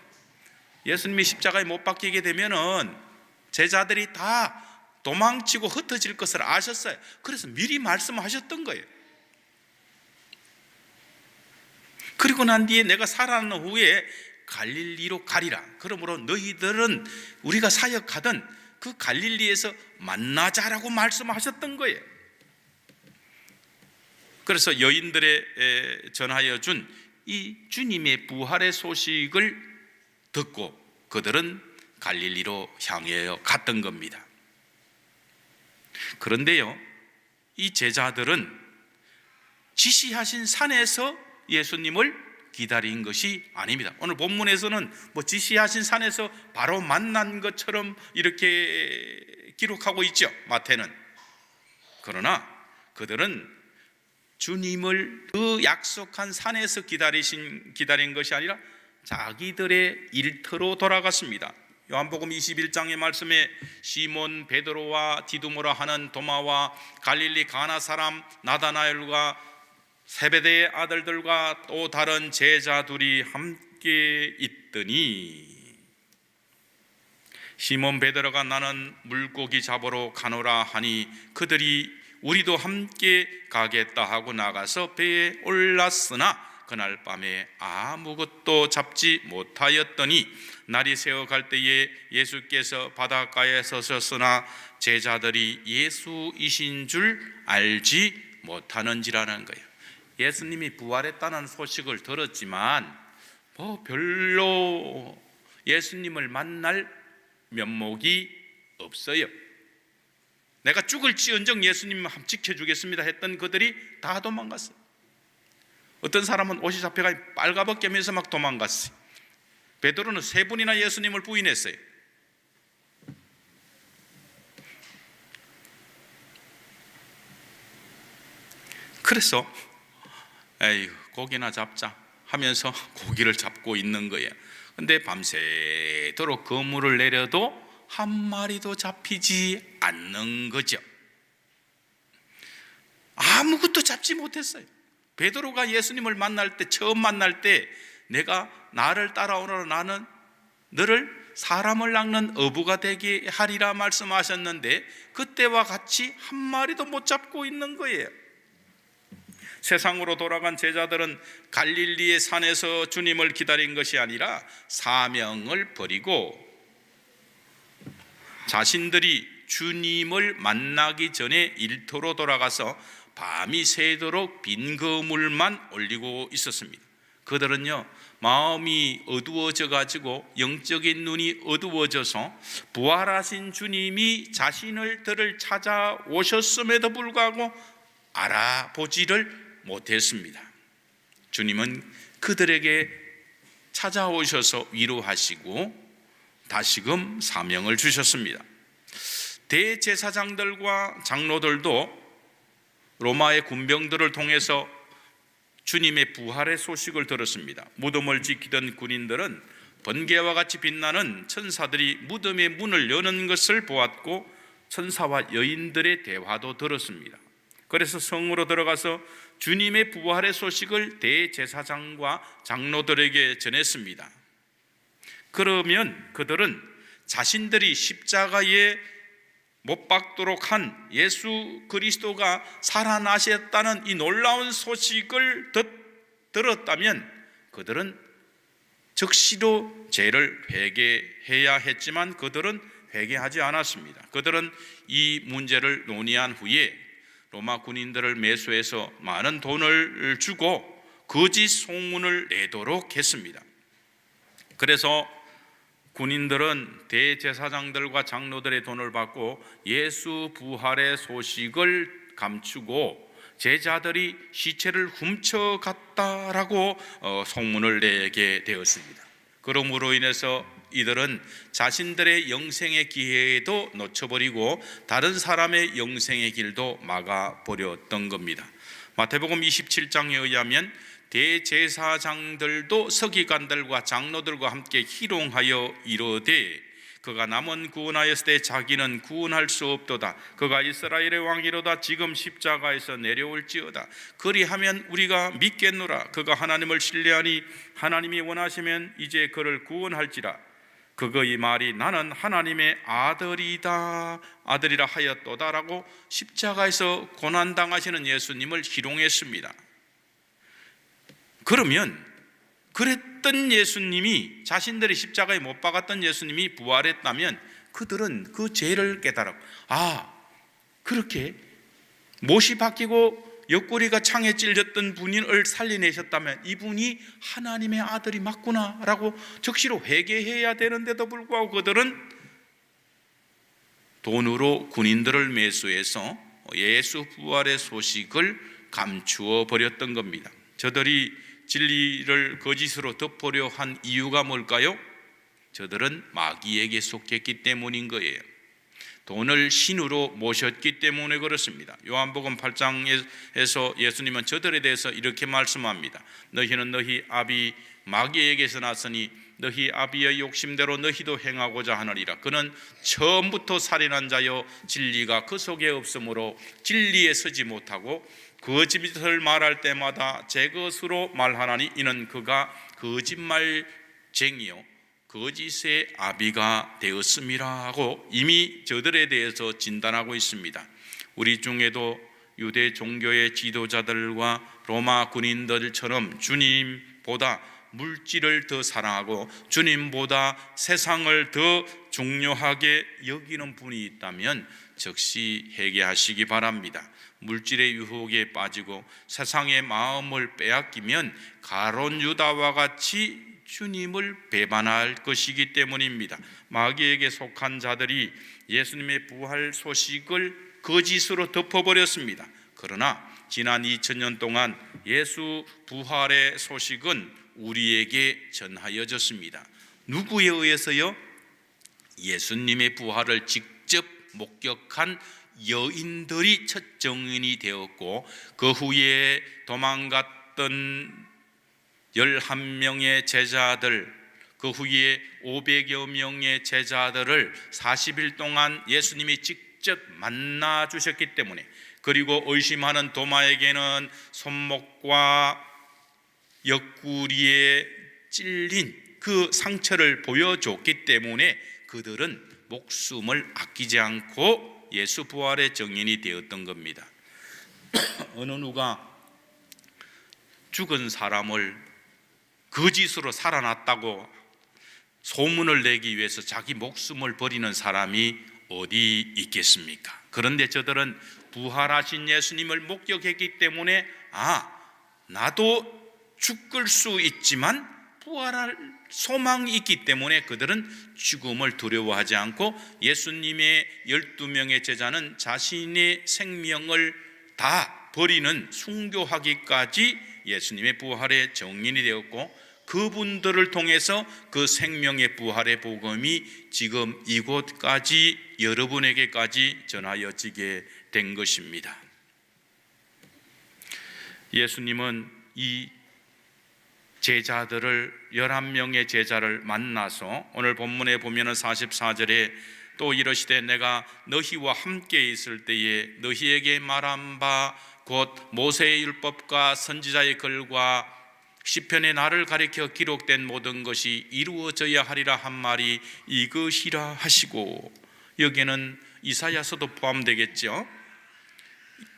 예수님이 십자가에 못 박히게 되면은 제자들이 다 도망치고 흩어질 것을 아셨어요. 그래서 미리 말씀하셨던 거예요. 그리고 난 뒤에 내가 살아난 후에 갈릴리로 가리라. 그러므로 너희들은 우리가 사역하던 그 갈릴리에서 만나자라고 말씀하셨던 거예요. 그래서 여인들에 전하여 준 이 주님의 부활의 소식을 듣고 그들은 갈릴리로 향해 갔던 겁니다. 그런데요, 이 제자들은 지시하신 산에서 예수님을 기다린 것이 아닙니다. 오늘 본문에서는 지시하신 산에서 바로 만난 것처럼 이렇게 기록하고 있죠, 마태는. 그러나 그들은 주님을 그 약속한 산에서 기다린 것이 아니라 자기들의 일터로 돌아갔습니다. 요한복음 21장의 말씀에 시몬 베드로와 디두모라 하는 도마와 갈릴리 가나 사람 나다나엘과 세베대의 아들들과 또 다른 제자들이 함께 있더니 시몬 베드로가 나는 물고기 잡으러 가노라 하니 그들이 우리도 함께 가겠다 하고 나가서 배에 올랐으나 그날 밤에 아무것도 잡지 못하였더니 날이 새어 갈 때에 예수께서 바닷가에 서셨으나 제자들이 예수이신 줄 알지 못하는지라는 거예요. 예수님이 부활했다는 소식을 들었지만 별로 예수님을 만날 면목이 없어요. 내가 죽을지언정 예수님 한번 지켜주겠습니다 했던 그들이 다 도망갔어요. 어떤 사람은 옷이 잡혀가 빨가벗기면서 막 도망갔어요. 베드로는 3분이나 예수님을 부인했어요. 그래서 에이, 고기나 잡자 하면서 고기를 잡고 있는 거예요. 근데 밤새도록 그물을 내려도 한 마리도 잡히지 않는 거죠. 아무것도 잡지 못했어요. 베드로가 예수님을 만날 때, 처음 만날 때 내가 나를 따라오너라 나는 너를 사람을 낚는 어부가 되게 하리라 말씀하셨는데 그때와 같이 한 마리도 못 잡고 있는 거예요. 세상으로 돌아간 제자들은 갈릴리의 산에서 주님을 기다린 것이 아니라 사명을 버리고 자신들이 주님을 만나기 전에 일터로 돌아가서 밤이 새도록 빈 그물만 올리고 있었습니다. 그들은요, 마음이 어두워져 가지고 영적인 눈이 어두워져서 부활하신 주님이 자신들을 찾아오셨음에도 불구하고 알아보지를 못했습니다. 주님은 그들에게 찾아오셔서 위로하시고 다시금 사명을 주셨습니다. 대제사장들과 장로들도 로마의 군병들을 통해서 주님의 부활의 소식을 들었습니다. 무덤을 지키던 군인들은 번개와 같이 빛나는 천사들이 무덤의 문을 여는 것을 보았고 천사와 여인들의 대화도 들었습니다. 그래서 성으로 들어가서 주님의 부활의 소식을 대제사장과 장로들에게 전했습니다. 그러면 그들은 자신들이 십자가에 못 박도록 한 예수 그리스도가 살아나셨다는 이 놀라운 소식을 들었다면 그들은 즉시로 죄를 회개해야 했지만 그들은 회개하지 않았습니다. 그들은 이 문제를 논의한 후에 로마 군인들을 매수해서 많은 돈을 주고 거짓 소문을 내도록 했습니다. 그래서 군인들은 대제사장들과 장로들의 돈을 받고 예수 부활의 소식을 감추고 제자들이 시체를 훔쳐갔다라고 소문을 내게 되었습니다. 그러므로 인해서 이들은 자신들의 영생의 기회도 놓쳐버리고 다른 사람의 영생의 길도 막아버렸던 겁니다. 마태복음 27장에 의하면 대제사장들도 서기관들과 장로들과 함께 희롱하여 이르되 그가 남은 구원하였을 때 자기는 구원할 수 없도다. 그가 이스라엘의 왕이로다. 지금 십자가에서 내려올지어다. 그리하면 우리가 믿겠노라. 그가 하나님을 신뢰하니 하나님이 원하시면 이제 그를 구원할지라. 그의 말이 나는 하나님의 아들이라 하였도다라고 십자가에서 고난당하시는 예수님을 희롱했습니다. 그러면 그랬던 예수님이, 자신들이 십자가에 못 박았던 예수님이 부활했다면 그들은 그 죄를 깨달았고, 그렇게 못이 박히고 옆구리가 창에 찔렸던 분을 살려내셨다면 이분이 하나님의 아들이 맞구나 라고 즉시로 회개해야 되는데도 불구하고 그들은 돈으로 군인들을 매수해서 예수 부활의 소식을 감추어 버렸던 겁니다. 저들이 진리를 거짓으로 덮으려 한 이유가 뭘까요? 저들은 마귀에게 속했기 때문인 거예요. 돈을 신으로 모셨기 때문에 그렇습니다. 요한복음 8장에서 예수님은 저들에 대해서 이렇게 말씀합니다. 너희는 너희 아비 마귀에게서 났으니 너희 아비의 욕심대로 너희도 행하고자 하느니라. 그는 처음부터 살인한 자여 진리가 그 속에 없으므로 진리에 서지 못하고 거짓을 말할 때마다 제 것으로 말하나니 이는 그가 거짓말쟁이요 거짓의 아비가 되었음이라 하고 이미 저들에 대해서 진단하고 있습니다. 우리 중에도 유대 종교의 지도자들과 로마 군인들처럼 주님보다 물질을 더 사랑하고 주님보다 세상을 더 중요하게 여기는 분이 있다면 즉시 회개하시기 바랍니다. 물질의 유혹에 빠지고 세상의 마음을 빼앗기면 가론 유다와 같이 주님을 배반할 것이기 때문입니다. 마귀에게 속한 자들이 예수님의 부활 소식을 거짓으로 덮어버렸습니다. 그러나 지난 2000년 동안 예수 부활의 소식은 우리에게 전하여졌습니다. 누구에 의해서요? 예수님의 부활을 직접 목격한 여인들이 첫 증인이 되었고 그 후에 도망갔던 11명의 제자들, 그 후에 500여 명의 제자들을 40일 동안 예수님이 직접 만나 주셨기 때문에, 그리고 의심하는 도마에게는 손목과 옆구리에 찔린 그 상처를 보여줬기 때문에 그들은 목숨을 아끼지 않고 예수 부활의 증인이 되었던 겁니다. 어느 누가 죽은 사람을 거짓으로 살아났다고 소문을 내기 위해서 자기 목숨을 버리는 사람이 어디 있겠습니까? 그런데 저들은 부활하신 예수님을 목격했기 때문에 나도 죽을 수 있지만 부활할 소망이 있기 때문에 그들은 죽음을 두려워하지 않고 예수님의 12명의 제자는 자신의 생명을 다 버리는 순교하기까지 예수님의 부활의 증인이 되었고 그분들을 통해서 그 생명의 부활의 복음이 지금 이곳까지 여러분에게까지 전하여지게 된 것입니다. 예수님은 이 제자들을 11명의 제자를 만나서 오늘 본문에 보면은 44절에 또 이르시되 내가 너희와 함께 있을 때에 너희에게 말한 바 곧 모세의 율법과 선지자의 글과 시편의 나를 가리켜 기록된 모든 것이 이루어져야 하리라 한 말이 이것이라 하시고, 여기에는 이사야서도 포함되겠죠.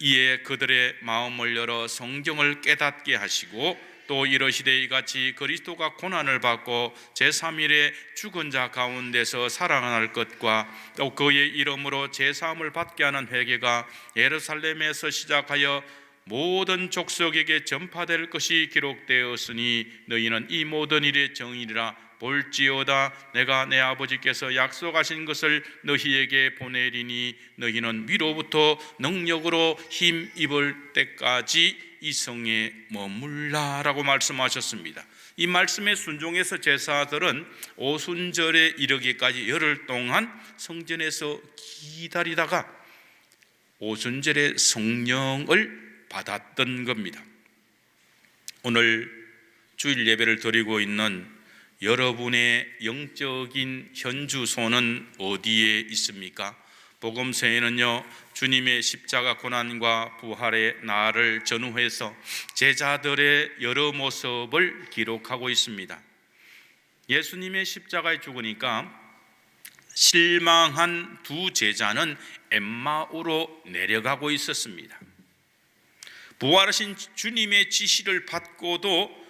이에 그들의 마음을 열어 성경을 깨닫게 하시고 또 이르시되 이같이 그리스도가 고난을 받고 제3일에 죽은 자 가운데서 살아날 것과 또 그의 이름으로 제사함을 받게 하는 회개가 예루살렘에서 시작하여 모든 족속에게 전파될 것이 기록되었으니 너희는 이 모든 일의 증인이라. 볼지어다 내가 내 아버지께서 약속하신 것을 너희에게 보내리니 너희는 위로부터 능력으로 힘 입을 때까지 이 성에 머물라라고 말씀하셨습니다. 이 말씀에 순종해서 제사들은 오순절에 이르기까지 열흘 동안 성전에서 기다리다가 오순절에 성령을 받았던 겁니다. 오늘 주일 예배를 드리고 있는 여러분의 영적인 현주소는 어디에 있습니까? 복음서에는요 주님의 십자가 고난과 부활의 날을 전후해서 제자들의 여러 모습을 기록하고 있습니다. 예수님의 십자가에 죽으니까 실망한 두 제자는 엠마오로 내려가고 있었습니다. 부활하신 주님의 지시를 받고도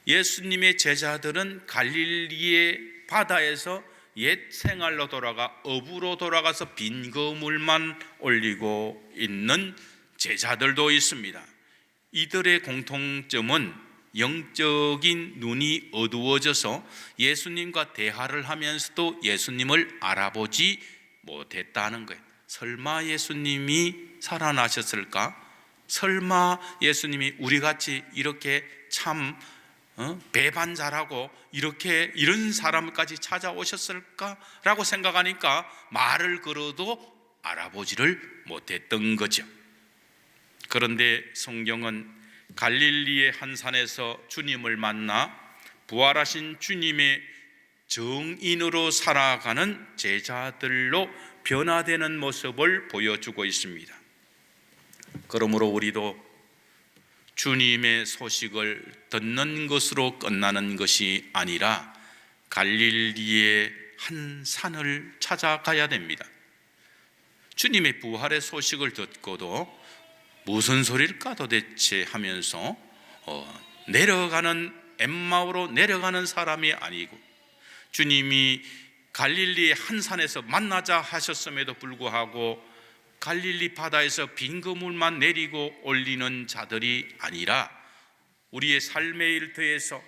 예수님의 제자들은 갈릴리의 바다에서 옛 생활로 돌아가 어부로 돌아가서 빈 그물만 올리고 있는 제자들도 있습니다. 이들의 공통점은 영적인 눈이 어두워져서 예수님과 대화를 하면서도 예수님을 알아보지 못했다는 거예요. 설마 예수님이 살아나셨을까? 설마 예수님이 우리같이 이렇게 참 배반자라고 이런 사람까지 찾아오셨을까라고 생각하니까 말을 걸어도 알아보지를 못했던 거죠. 그런데 성경은 갈릴리의 한 산에서 주님을 만나 부활하신 주님의 정인으로 살아가는 제자들로 변화되는 모습을 보여주고 있습니다. 그러므로 우리도 주님의 소식을 듣는 것으로 끝나는 것이 아니라 갈릴리의 한 산을 찾아가야 됩니다. 주님의 부활의 소식을 듣고도 무슨 소리일까 도대체 하면서 엠마오로 내려가는 사람이 아니고, 주님이 갈릴리의 한 산에서 만나자 하셨음에도 불구하고 갈릴리 바다에서 빈 그물만 내리고 올리는 자들이 아니라 우리의 삶의 일터에서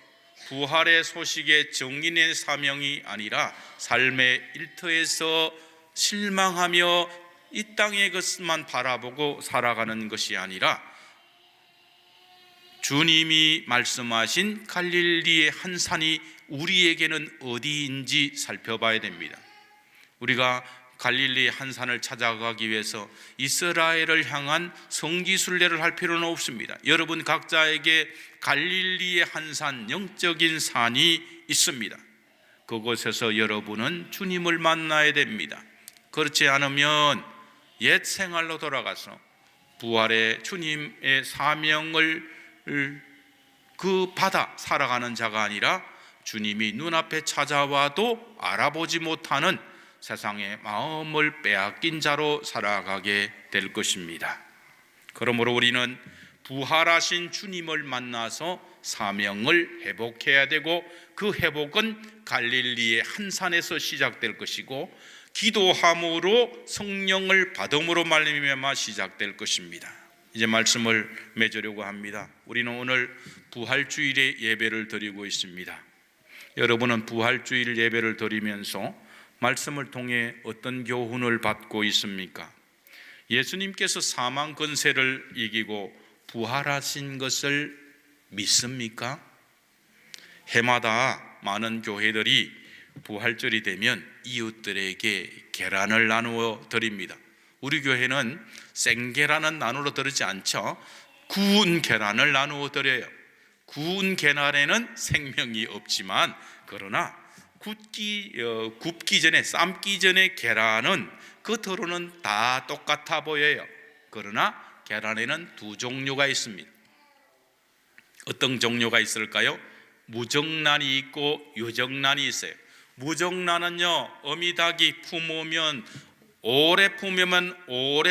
부활의 소식의 정인의 사명이 아니라 삶의 일터에서 실망하며 이 땅의 것만 바라보고 살아가는 것이 아니라 주님이 말씀하신 갈릴리의 한 산이 우리에게는 어디인지 살펴봐야 됩니다. 우리가 갈릴리의 한 산을 찾아가기 위해서 이스라엘을 향한 성지순례를 할 필요는 없습니다. 여러분 각자에게 갈릴리의 한 산, 영적인 산이 있습니다. 그곳에서 여러분은 주님을 만나야 됩니다. 그렇지 않으면 옛 생활로 돌아가서 부활의 주님의 사명을 받아 살아가는 자가 아니라 주님이 눈앞에 찾아와도 알아보지 못하는 세상의 마음을 빼앗긴 자로 살아가게 될 것입니다. 그러므로 우리는 부활하신 주님을 만나서 사명을 회복해야 되고, 그 회복은 갈릴리의 한 산에서 시작될 것이고, 기도함으로 성령을 받음으로 말미암아 시작될 것입니다. 이제 말씀을 맺으려고 합니다. 우리는 오늘 부활주일에 예배를 드리고 있습니다. 여러분은 부활주일 예배를 드리면서 말씀을 통해 어떤 교훈을 받고 있습니까? 예수님께서 사망 권세를 이기고 부활하신 것을 믿습니까? 해마다 많은 교회들이 부활절이 되면 이웃들에게 계란을 나누어 드립니다. 우리 교회는 생계란은 나누어 드리지 않죠. 구운 계란을 나누어 드려요. 구운 계란에는 생명이 없지만, 그러나 굽기 전에, 삶기 전에 계란은 겉으로는 다 똑같아 보여요. 그러나 계란에는 두 종류가 있습니다. 어떤 종류가 있을까요? 무정란이 있고 유정란이 있어요. 무정란은요, 어미닭이 품으면 오래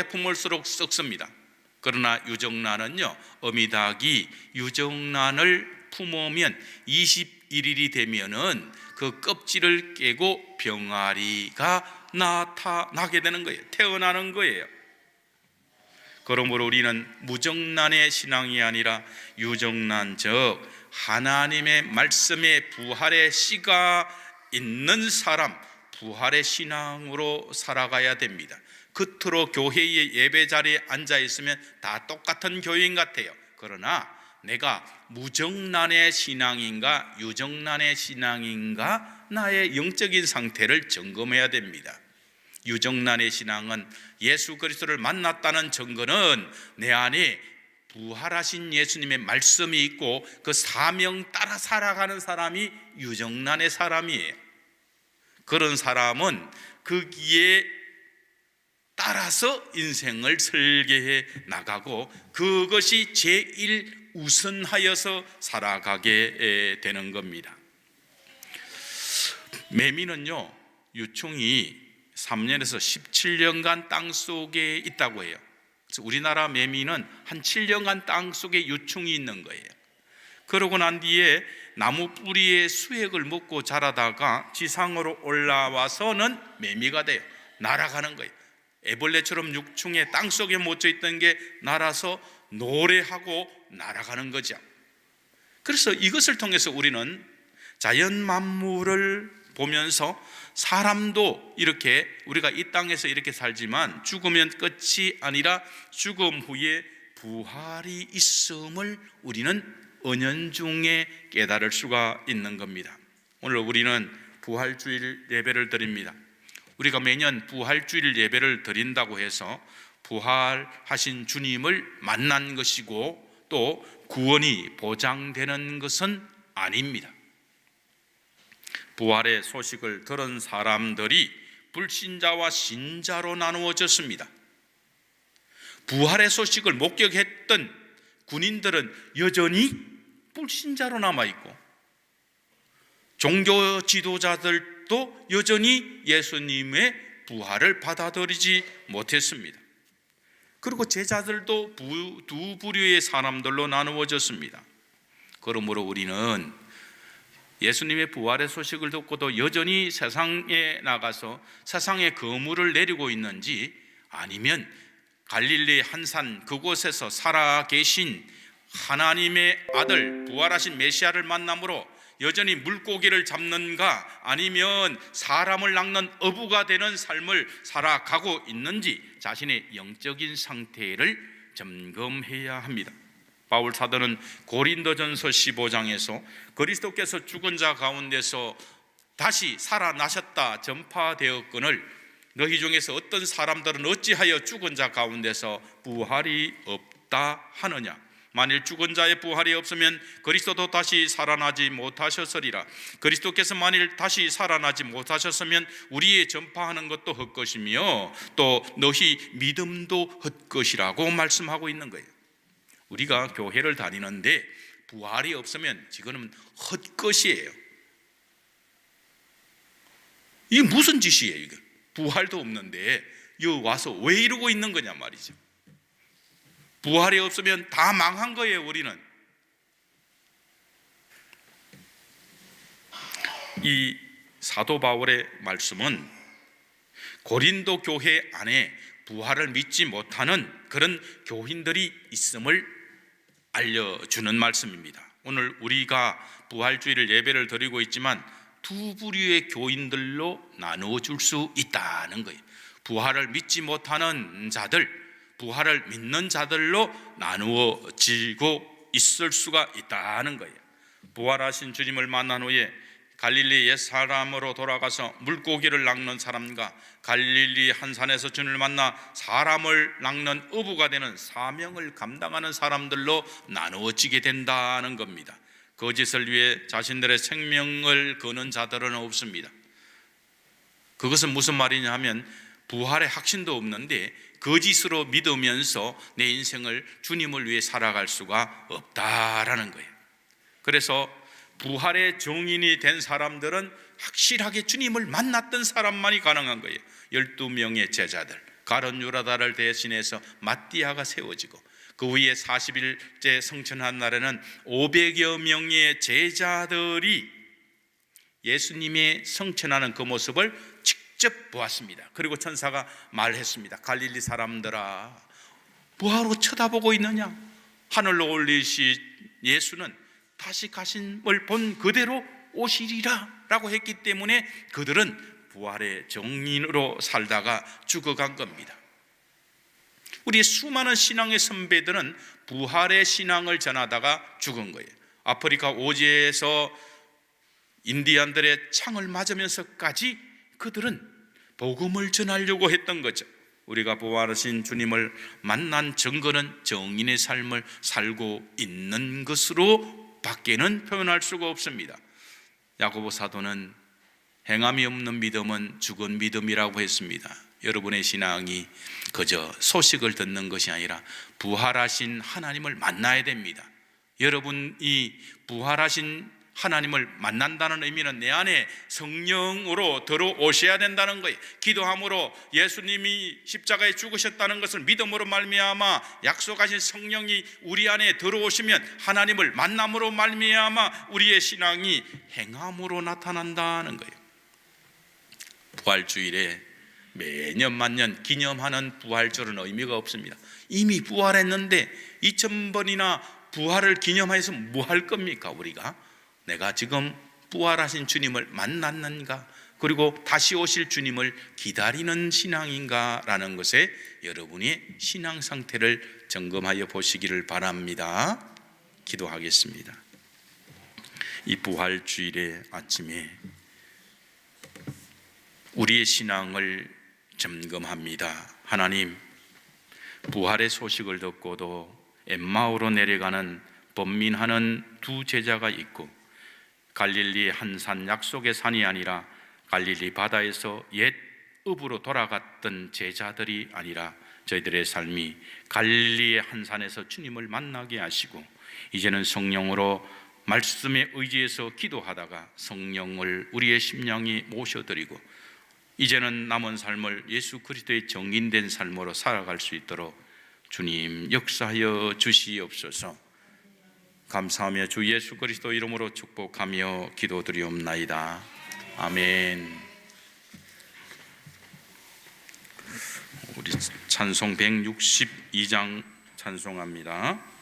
품을수록 썩습니다. 그러나 유정란은요, 어미닭이 유정란을 품으면 21일이 되면은 그 껍질을 깨고 병아리가 나타나게 되는 거예요. 태어나는 거예요. 그러므로 우리는 무정란의 신앙이 아니라 유정란, 즉 하나님의 말씀에 부활의 씨가 있는 사람, 부활의 신앙으로 살아가야 됩니다. 겉으로 교회의 예배 자리에 앉아 있으면 다 똑같은 교인 같아요. 그러나 내가 무정란의 신앙인가 유정란의 신앙인가, 나의 영적인 상태를 점검해야 됩니다. 유정란의 신앙은 예수 그리스도를 만났다는 증거는 내 안에 부활하신 예수님의 말씀이 있고 그 사명 따라 살아가는 사람이 유정란의 사람이에요. 그런 사람은 거기에 따라서 인생을 설계해 나가고 그것이 제일 우선하여서 살아가게 되는 겁니다. 매미는요, 유충이 3년에서 17년간 땅 속에 있다고 해요. 그래서 우리나라 매미는 한 7년간 땅 속에 유충이 있는 거예요. 그러고 난 뒤에 나무 뿌리의 수액을 먹고 자라다가 지상으로 올라와서는 매미가 돼요. 날아가는 거예요. 애벌레처럼 육충에 땅 속에 묻혀 있던 게 날아서 노래하고 날아가는 거죠. 그래서 이것을 통해서 우리는 자연 만물을 보면서 사람도 이렇게 우리가 이 땅에서 이렇게 살지만 죽으면 끝이 아니라 죽음 후에 부활이 있음을 우리는 은연중에 깨달을 수가 있는 겁니다. 오늘 우리는 부활주일 예배를 드립니다. 우리가 매년 부활주일 예배를 드린다고 해서 부활하신 주님을 만난 것이고 또 구원이 보장되는 것은 아닙니다. 부활의 소식을 들은 사람들이 불신자와 신자로 나누어졌습니다. 부활의 소식을 목격했던 군인들은 여전히 불신자로 남아있고, 종교 지도자들도 여전히 예수님의 부활을 받아들이지 못했습니다. 그리고 제자들도 두 부류의 사람들로 나누어졌습니다. 그러므로 우리는 예수님의 부활의 소식을 듣고도 여전히 세상에 나가서 세상의 거물을 내리고 있는지, 아니면 갈릴리 한산 그곳에서 살아계신 하나님의 아들 부활하신 메시아를 만남으로 여전히 물고기를 잡는가, 아니면 사람을 낚는 어부가 되는 삶을 살아가고 있는지 자신의 영적인 상태를 점검해야 합니다. 바울 사도는 고린도전서 15장에서 그리스도께서 죽은 자 가운데서 다시 살아나셨다 전파되었거늘 너희 중에서 어떤 사람들은 어찌하여 죽은 자 가운데서 부활이 없다 하느냐. 만일 죽은 자의 부활이 없으면 그리스도도 다시 살아나지 못하셨으리라. 그리스도께서 만일 다시 살아나지 못하셨으면 우리의 전파하는 것도 헛것이며 또 너희 믿음도 헛것이라고 말씀하고 있는 거예요. 우리가 교회를 다니는데 부활이 없으면 지금은 헛것이에요. 이게 무슨 짓이에요? 이게 부활도 없는데 여기 와서 왜 이러고 있는 거냐 말이죠. 부활이 없으면 다 망한 거예요. 우리는 이 사도 바울의 말씀은 고린도 교회 안에 부활을 믿지 못하는 그런 교인들이 있음을 알려주는 말씀입니다. 오늘 우리가 부활주일 예배를 드리고 있지만 두 부류의 교인들로 나누어 줄 수 있다는 거예요. 부활을 믿지 못하는 자들, 부활을 믿는 자들로 나누어지고 있을 수가 있다는 거예요. 부활하신 주님을 만난 후에 갈릴리 옛 사람으로 돌아가서 물고기를 낚는 사람과 갈릴리 한산에서 주님을 만나 사람을 낚는 어부가 되는 사명을 감당하는 사람들로 나누어지게 된다는 겁니다. 거짓을 위해 자신들의 생명을 거는 자들은 없습니다. 그것은 무슨 말이냐 하면 부활의 확신도 없는데 거짓으로 믿으면서 내 인생을 주님을 위해 살아갈 수가 없다라는 거예요. 그래서 부활의 증인이 된 사람들은 확실하게 주님을 만났던 사람만이 가능한 거예요. 12명의 제자들, 가룟 유다를 대신해서 마띠아가 세워지고 그 후에 40일째 성천한 날에는 500여 명의 제자들이 예수님의 성천하는 그 모습을 직접 보았습니다. 그리고 천사가 말했습니다. 갈릴리 사람들아, 뭐하러 쳐다보고 있느냐? 하늘로 올리신 예수는 다시 가심을 본 그대로 오시리라 라고 했기 때문에 그들은 부활의 증인으로 살다가 죽어간 겁니다. 우리의 수많은 신앙의 선배들은 부활의 신앙을 전하다가 죽은 거예요. 아프리카 오지에서 인디안들의 창을 맞으면서까지 그들은 복음을 전하려고 했던 거죠. 우리가 부활하신 주님을 만난 증거는 정인의 삶을 살고 있는 것으로 밖에는 표현할 수가 없습니다. 야고보 사도는 행함이 없는 믿음은 죽은 믿음이라고 했습니다. 여러분의 신앙이 그저 소식을 듣는 것이 아니라 부활하신 하나님을 만나야 됩니다. 여러분이 부활하신 하나님을 만난다는 의미는 내 안에 성령으로 들어오셔야 된다는 거예요. 기도함으로 예수님이 십자가에 죽으셨다는 것을 믿음으로 말미암아 약속하신 성령이 우리 안에 들어오시면 하나님을 만남으로 말미암아 우리의 신앙이 행함으로 나타난다는 거예요. 부활주일에 매년 만년 기념하는 부활절은 의미가 없습니다. 이미 부활했는데 2000번이나 부활을 기념해서 뭐 할 겁니까? 우리가 내가 지금 부활하신 주님을 만났는가, 그리고 다시 오실 주님을 기다리는 신앙인가 라는 것에 여러분의 신앙 상태를 점검하여 보시기를 바랍니다. 기도하겠습니다. 이 부활주일의 아침에 우리의 신앙을 점검합니다. 하나님, 부활의 소식을 듣고도 엠마오로 내려가는 번민하는 두 제자가 있고, 갈릴리 한 산, 약속의 산이 아니라 갈릴리 바다에서 옛 읍으로 돌아갔던 제자들이 아니라 저희들의 삶이 갈릴리의 한 산에서 주님을 만나게 하시고, 이제는 성령으로 말씀에 의지해서 기도하다가 성령을 우리의 심령이 모셔드리고, 이제는 남은 삶을 예수 그리스도의 정인된 삶으로 살아갈 수 있도록 주님 역사하여 주시옵소서. 감사하며 주 예수 그리스도 이름으로 축복하며 기도드리옵나이다. 아멘. 우리 찬송 162장 찬송합니다.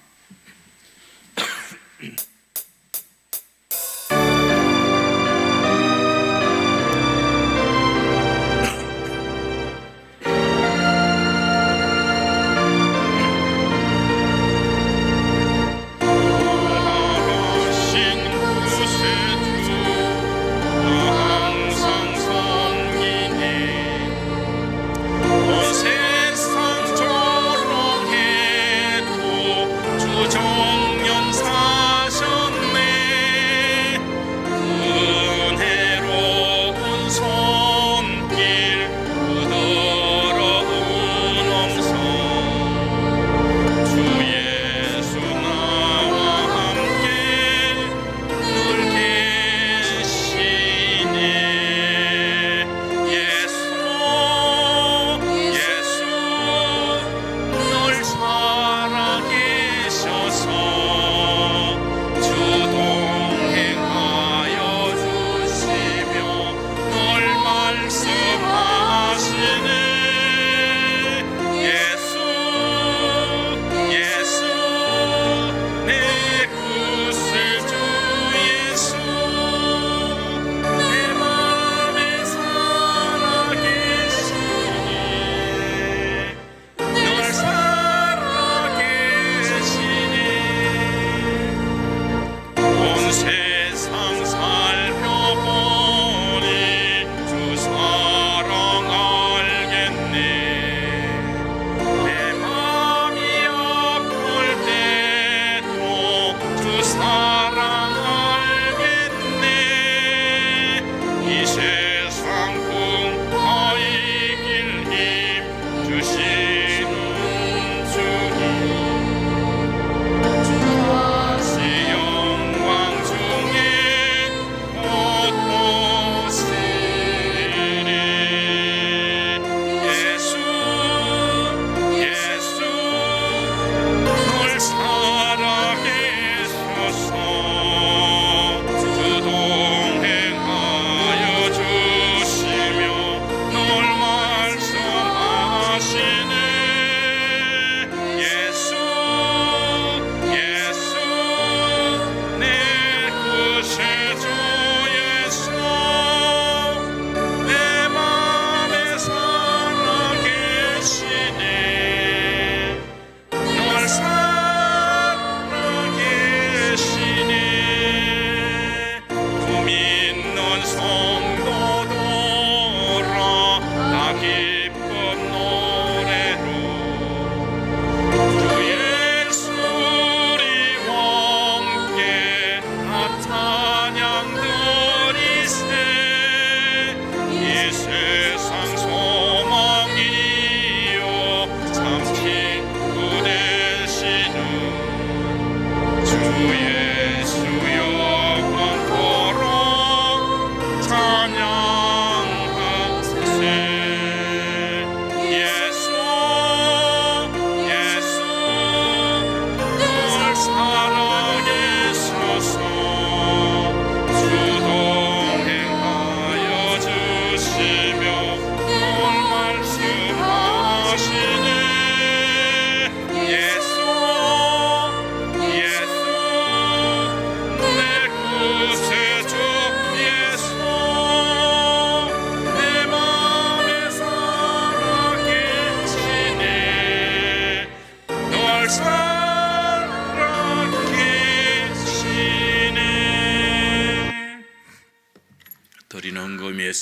정년 사셔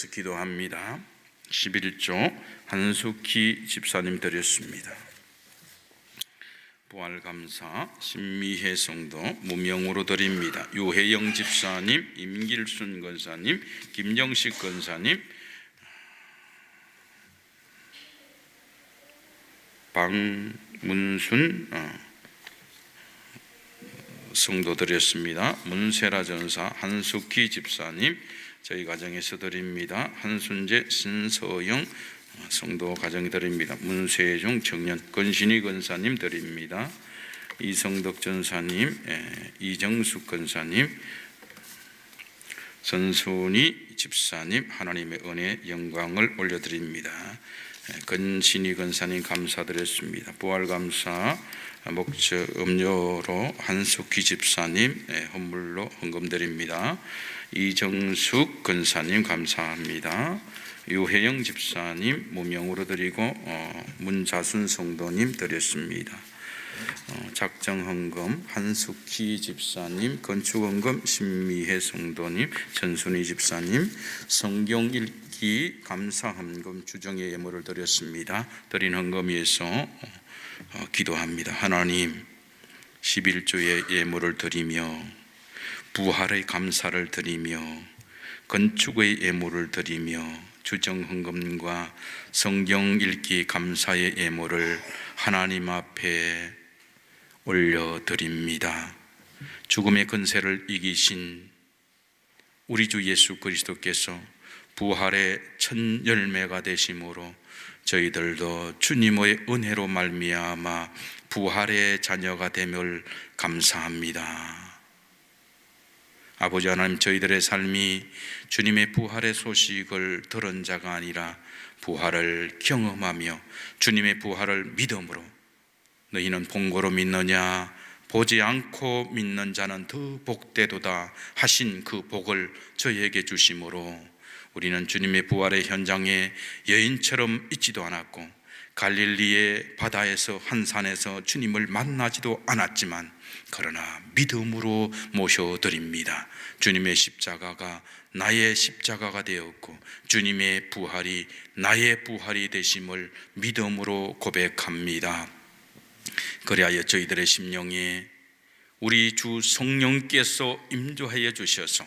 위해서 기도합니다. 11조 한숙희 집사님 드렸습니다. 부활감사 신미혜 성도 무명으로 드립니다. 유혜영 집사님, 임길순 권사님, 김정식 권사님, 박문순 성도 드렸습니다. 문세라 전사, 한숙희 집사님 저희 가정에서 드립니다. 한순재, 신서영 성도 가정 드립니다. 문세중 청년, 권신희 권사님 드립니다. 이성덕 전사님, 이정숙 권사님, 전순희 집사님 하나님의 은혜 영광을 올려드립니다. 권신희 권사님 감사드렸습니다. 부활감사 목적 음료로 한숙희 집사님 헌물로 헌금드립니다. 이정숙 권사님 감사합니다. 유혜영 집사님 무명으로 드리고 문자순 성도님 드렸습니다. 작정헌금 한숙희 집사님, 건축헌금 신미혜 성도님, 전순희 집사님, 성경 읽기 감사헌금 주정의 예물을 드렸습니다. 드린 헌금 위해서 기도합니다. 하나님, 11조의 예물을 드리며 부활의 감사를 드리며 건축의 예물을 드리며 주정헌금과 성경 읽기 감사의 예물을 하나님 앞에 올려드립니다. 죽음의 권세를 이기신 우리 주 예수 그리스도께서 부활의 첫 열매가 되심으로 저희들도 주님의 은혜로 말미암아 부활의 자녀가 됨을 감사합니다. 아버지 하나님, 저희들의 삶이 주님의 부활의 소식을 들은 자가 아니라 부활을 경험하며 주님의 부활을 믿음으로, 너희는 본고로 믿느냐 보지 않고 믿는 자는 더 복되도다 하신 그 복을 저희에게 주심으로 우리는 주님의 부활의 현장에 여인처럼 있지도 않았고 갈릴리의 바다에서 한 산에서 주님을 만나지도 않았지만 그러나 믿음으로 모셔드립니다. 주님의 십자가가 나의 십자가가 되었고 주님의 부활이 나의 부활이 되심을 믿음으로 고백합니다. 그리하여 저희들의 심령에 우리 주 성령께서 임조하여 주셔서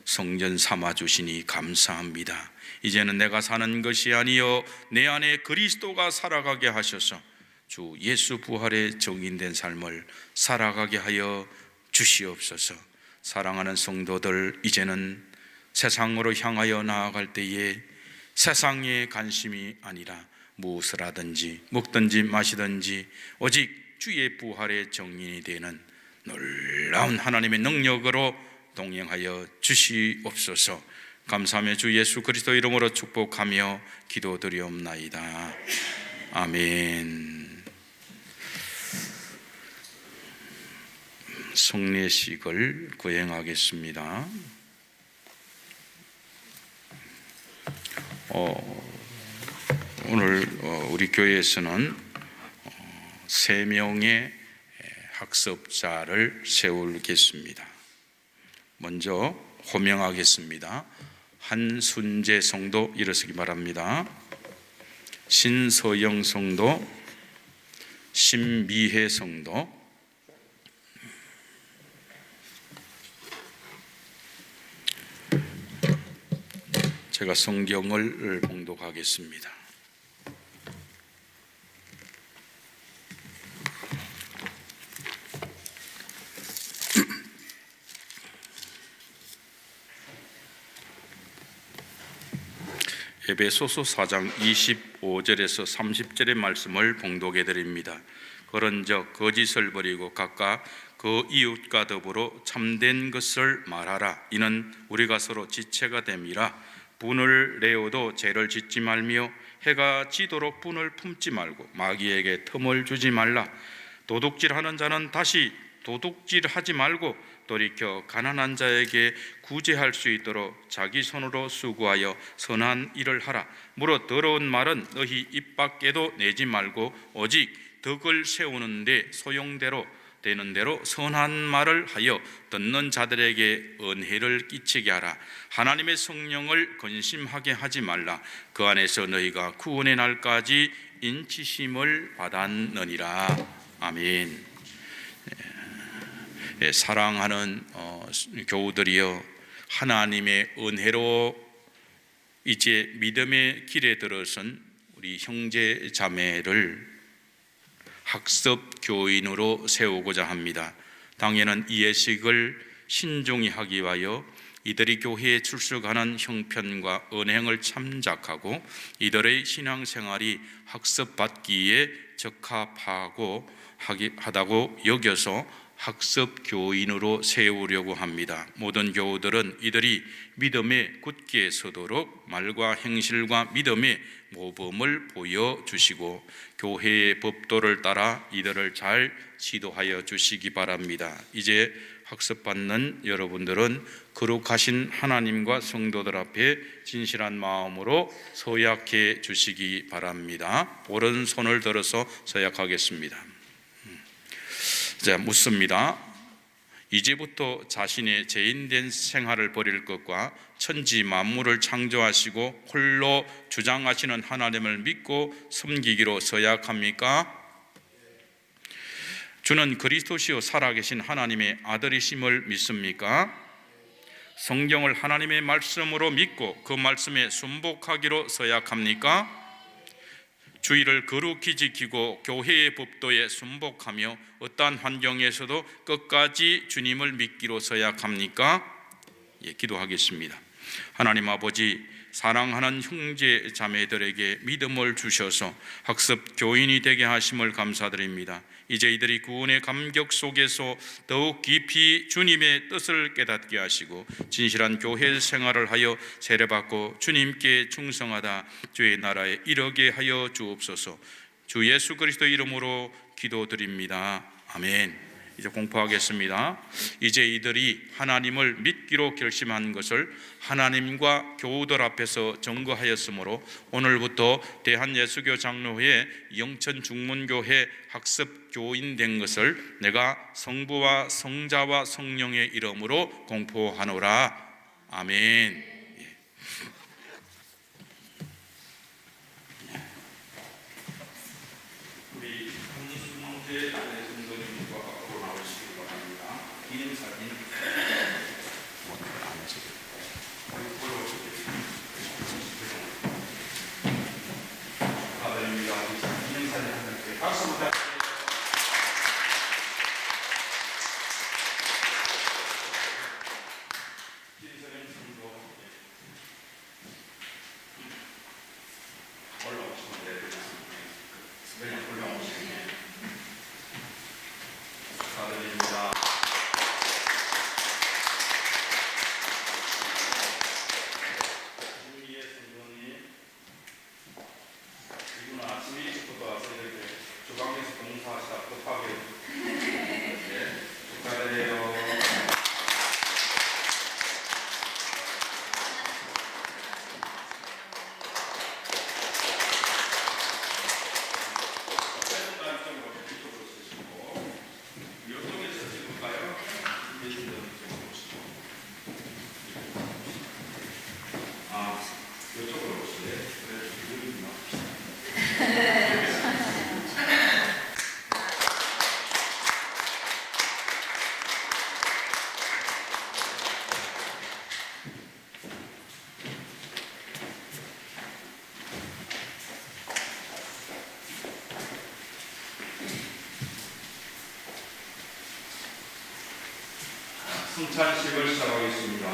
성전 삼아 주시니 감사합니다. 이제는 내가 사는 것이 아니요 내 안에 그리스도가 살아가게 하셔서 주 예수 부활의 정인된 삶을 살아가게 하여 주시옵소서. 사랑하는 성도들, 이제는 세상으로 향하여 나아갈 때에 세상의 관심이 아니라 무엇을 하든지 먹든지 마시든지 오직 주의 부활의 정인이 되는 놀라운 하나님의 능력으로 동행하여 주시옵소서. 감사하며 주 예수 그리스도 이름으로 축복하며 기도드리옵나이다. 아멘. 성례식을 거행하겠습니다. 오늘 우리 교회에서는 3명의 학습자를 세우겠습니다. 먼저 호명하겠습니다. 한순재 성도 일어서기 바랍니다. 신서영 성도, 신미혜 성도, 제가 성경을 봉독하겠습니다. 에베소서 4장 25절에서 30절의 말씀을 봉독해 드립니다. 그런즉 거짓을 버리고 각각 그 이웃과 더불어 참된 것을 말하라. 이는 우리가 서로 지체가 됨이라. 분을 내어도 죄를 짓지 말며 해가 지도록 분을 품지 말고 마귀에게 틈을 주지 말라. 도둑질하는 자는 다시 도둑질하지 말고 돌이켜 가난한 자에게 구제할 수 있도록 자기 손으로 수고하여 선한 일을 하라. 무릇 더러운 말은 너희 입 밖에도 내지 말고 오직 덕을 세우는 데 소용대로 되는 대로 선한 말을 하여 듣는 자들에게 은혜를 끼치게 하라. 하나님의 성령을 근심하게 하지 말라. 그 안에서 너희가 구원의 날까지 인치심을 받았느니라. 아멘. 사랑하는 교우들이여, 하나님의 은혜로 이제 믿음의 길에 들어선 우리 형제 자매를 학습 교인으로 세우고자 합니다. 당연한 이 예식을 신중히 하기 위하여 이들이 교회에 출석하는 형편과 언행을 참작하고 이들의 신앙생활이 학습받기에 적합하고 하다고 여겨서 학습 교인으로 세우려고 합니다. 모든 교우들은 이들이 믿음에 굳게 서도록 말과 행실과 믿음의 모범을 보여주시고 교회의 법도를 따라 이들을 잘 지도하여 주시기 바랍니다. 이제 학습받는 여러분들은 거룩하신 하나님과 성도들 앞에 진실한 마음으로 서약해 주시기 바랍니다. 오른손을 들어서 서약하겠습니다. 자, 묻습니다. 이제부터 자신의 죄인된 생활을 버릴 것과 천지 만물을 창조하시고 홀로 주장하시는 하나님을 믿고 섬기기로 서약합니까? 주는 그리스도시요 살아계신 하나님의 아들이심을 믿습니까? 성경을 하나님의 말씀으로 믿고 그 말씀에 순복하기로 서약합니까? 주의를 거룩히 지키고 교회의 법도에 순복하며 어떠한 환경에서도 끝까지 주님을 믿기로 서약합니까? 기도하겠습니다. 하나님 아버지, 사랑하는 형제 자매들에게 믿음을 주셔서 학습 교인이 되게 하심을 감사드립니다. 이제 이들이 구원의 감격 속에서 더욱 깊이 주님의 뜻을 깨닫게 하시고 진실한 교회 생활을 하여 세례받고 주님께 충성하다 주의 나라에 이르게 하여 주옵소서. 주 예수 그리스도 이름으로 기도드립니다. 아멘. 이제 공포하겠습니다. 이제 이들이 하나님을 믿기로 결심한 것을 하나님과 교우들 앞에서 증거하였으므로 오늘부터 대한예수교 장로회 영천중문교회 학습 교인 된 것을 내가 성부와 성자와 성령의 이름으로 공포하노라. 아멘. 우리 형제 성도님과 앞으로 나오시기 바랍니다. 기념사진 축하드립니다. 기념사진 하나씩 박수 부탁드립니다. 김서영 성도 올라오시면 됩니다. 그냥 올라오시면 축하드립니다. 김미애 선생님, 이분 아침 일찍부터 와서 이렇게 주방에서 봉사하시다 급하게 축하드려요. 이쪽으로 오실래요? 성찬식을 시작하겠습니다.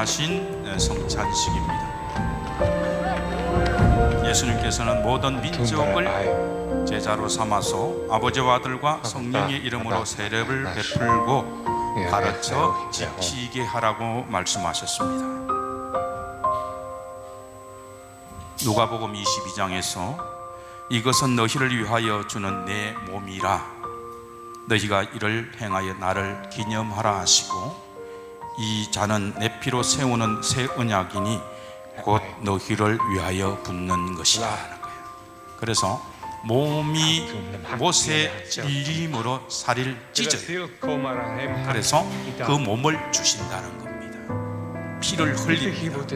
기념하신 성찬식입니다. 예수님께서는 모든 민족을 제자로 삼아서 아버지와 아들과 성령의 이름으로 세례를 베풀고 가르쳐 지키게 하라고 말씀하셨습니다. 누가복음 22장에서 이것은 너희를 위하여 주는 내 몸이라 너희가 이를 행하여 나를 기념하라 하시고 이 잔은 내 피로 세우는 새 언약이니 곧 너희를 위하여 붓는 것이라 하는 거예요. 그래서 몸이 못에 찔림으로 살을 찢어요. 그래서 그 몸을 주신다는 겁니다. 피를 흘립니다.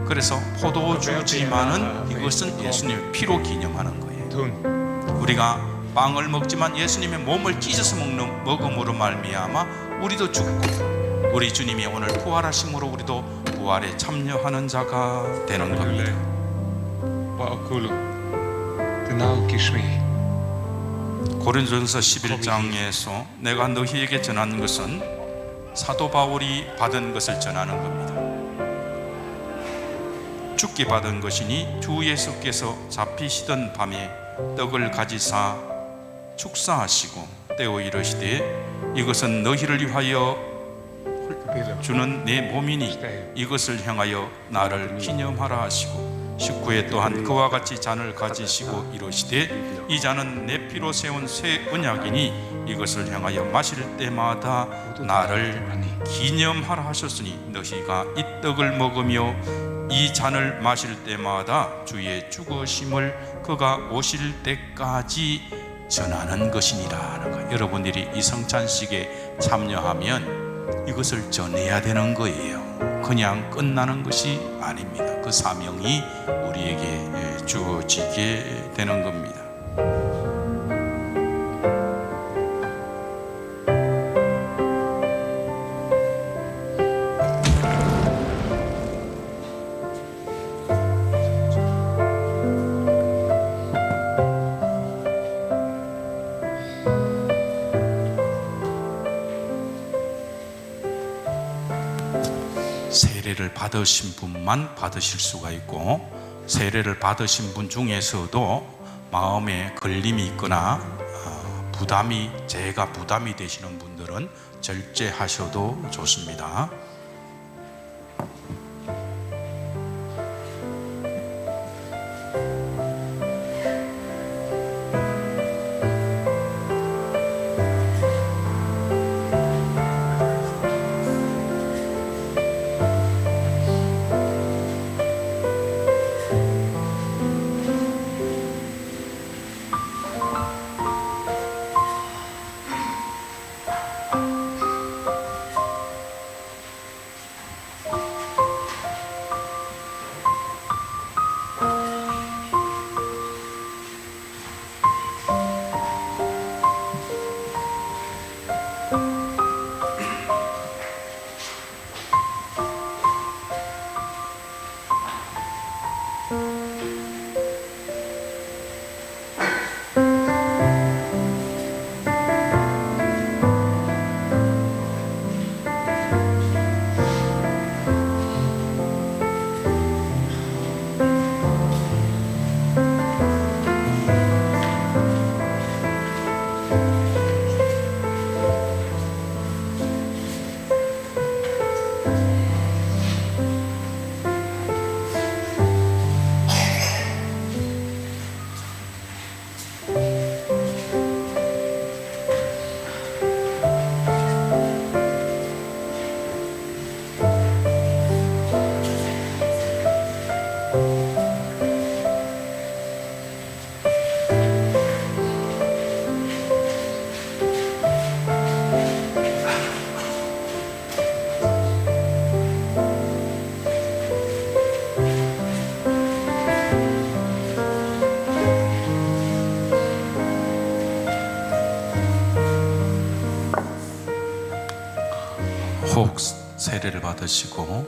그래서 포도주지만은 이것은 예수님의 피로 기념하는 거예요. 우리가 빵을 먹지만 예수님의 몸을 찢어서 먹음으로 말미암아 우리도 죽고 우리 주님이 오늘 부활하심으로 우리도 부활에 참여하는 자가 되는 겁니다. 고린도전서 11장에서 내가 너희에게 전하는 것은 사도 바울이 받은 것을 전하는 겁니다. 죽게 받은 것이니 주 예수께서 잡히시던 밤에 떡을 가지사 축사하시고 떼어 이르시되 이것은 너희를 위하여 주는 내 몸이니 이것을 향하여 나를 기념하라 하시고 19회 또한 그와 같이 잔을 가지시고 이르시되 이 잔은 내 피로 세운 새 언약이니 이것을 향하여 마실 때마다 나를 기념하라 하셨으니 너희가 이 떡을 먹으며 이 잔을 마실 때마다 주의 죽으심을 그가 오실 때까지 전하는 것이니라 하는 거예요. 여러분들이 이 성찬식에 참여하면 이것을 전해야 되는 거예요. 그냥 끝나는 것이 아닙니다. 그 사명이 우리에게 주어지게 되는 겁니다. 세례를 받으신 분만 받으실 수가 있고 세례를 받으신 분 중에서도 마음에 걸림이 있거나 제가 부담이 되시는 분들은 절제하셔도 좋습니다. 혹 세례를 받으시고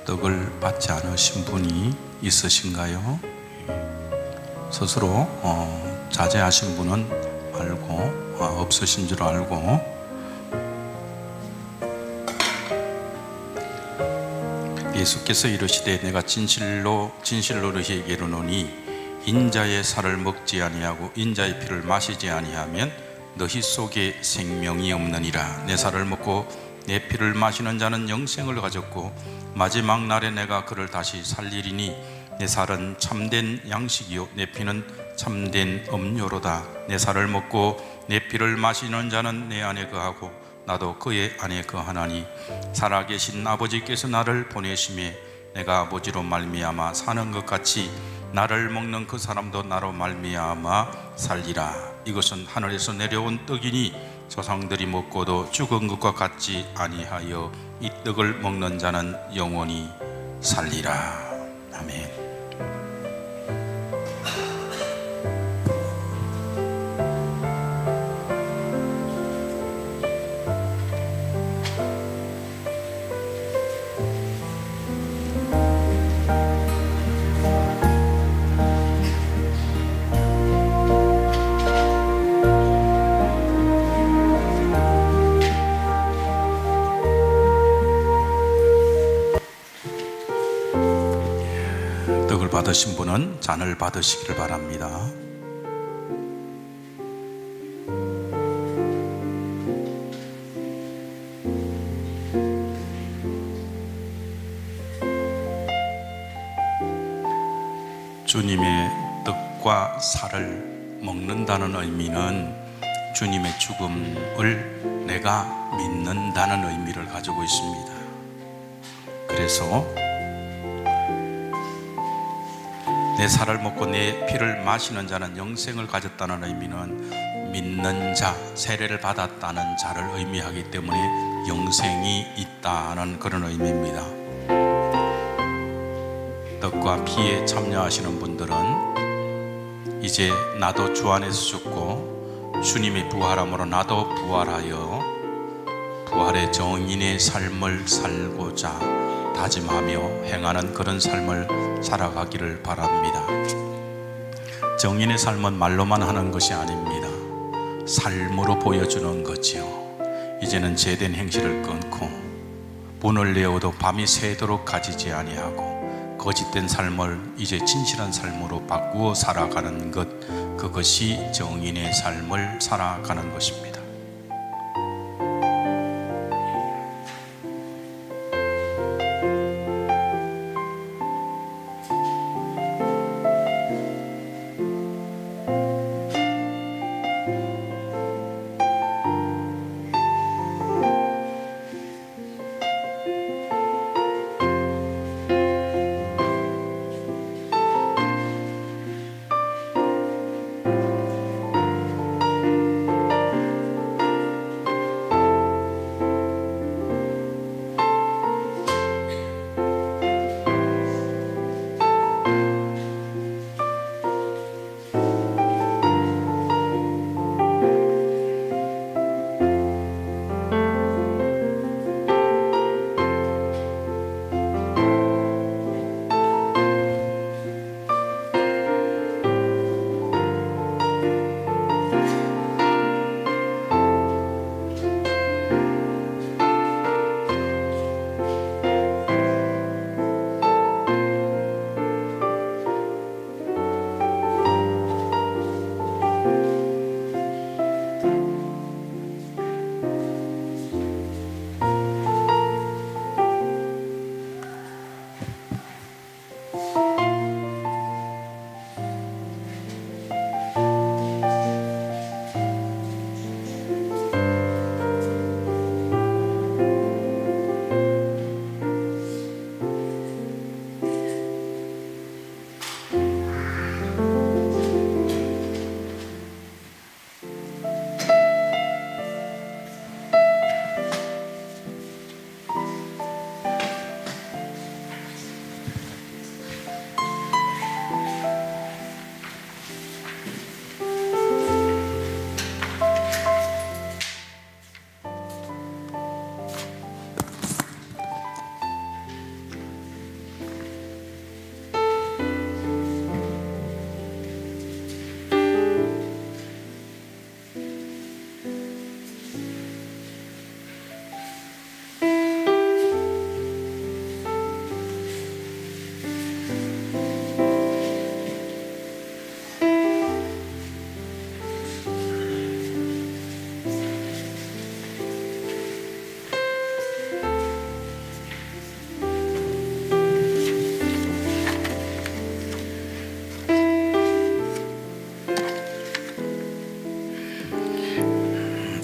떡을 받지 않으신 분이 있으신가요? 스스로 자제하신 분은 알고 없으신 줄 알고 예수께서 이르시되 내가 진실로 너희에게 이르노니 인자의 살을 먹지 아니하고 인자의 피를 마시지 아니하면 너희 속에 생명이 없느니라. 내 살을 먹고 내 피를 마시는 자는 영생을 가졌고 마지막 날에 내가 그를 다시 살리리니 내 살은 참된 양식이요 내 피는 참된 음료로다. 내 살을 먹고 내 피를 마시는 자는 내 안에 거하고 나도 그의 안에 거하나니 살아계신 아버지께서 나를 보내심에 내가 아버지로 말미암아 사는 것 같이 나를 먹는 그 사람도 나로 말미암아 살리라. 이것은 하늘에서 내려온 떡이니 조상들이 먹고도 죽은 것과 같지 아니하여 이 떡을 먹는 자는 영원히 살리라. 아멘. 떡을 받으신 분은 잔을 받으시기를 바랍니다. 주님의 떡과 살을 먹는다는 의미는 주님의 죽음을 내가 믿는다는 의미를 가지고 있습니다. 그래서 내 살을 먹고 내 피를 마시는 자는 영생을 가졌다는 의미는 믿는 자, 세례를 받았다는 자를 의미하기 때문에 영생이 있다는 그런 의미입니다. 떡과 피에 참여하시는 분들은 이제 나도 주 안에서 죽고 주님의 부활함으로 나도 부활하여 부활의 정인의 삶을 살고자 다짐하며 행하는 그런 삶을 살아가기를 바랍니다. 정인의 삶은 말로만 하는 것이 아닙니다. 삶으로 보여주는 거지요. 이제는 제된 행실을 끊고 문을 내어도 밤이 새도록 가지지 아니하고 거짓된 삶을 이제 진실한 삶으로 바꾸어 살아가는 것, 그것이 정인의 삶을 살아가는 것입니다.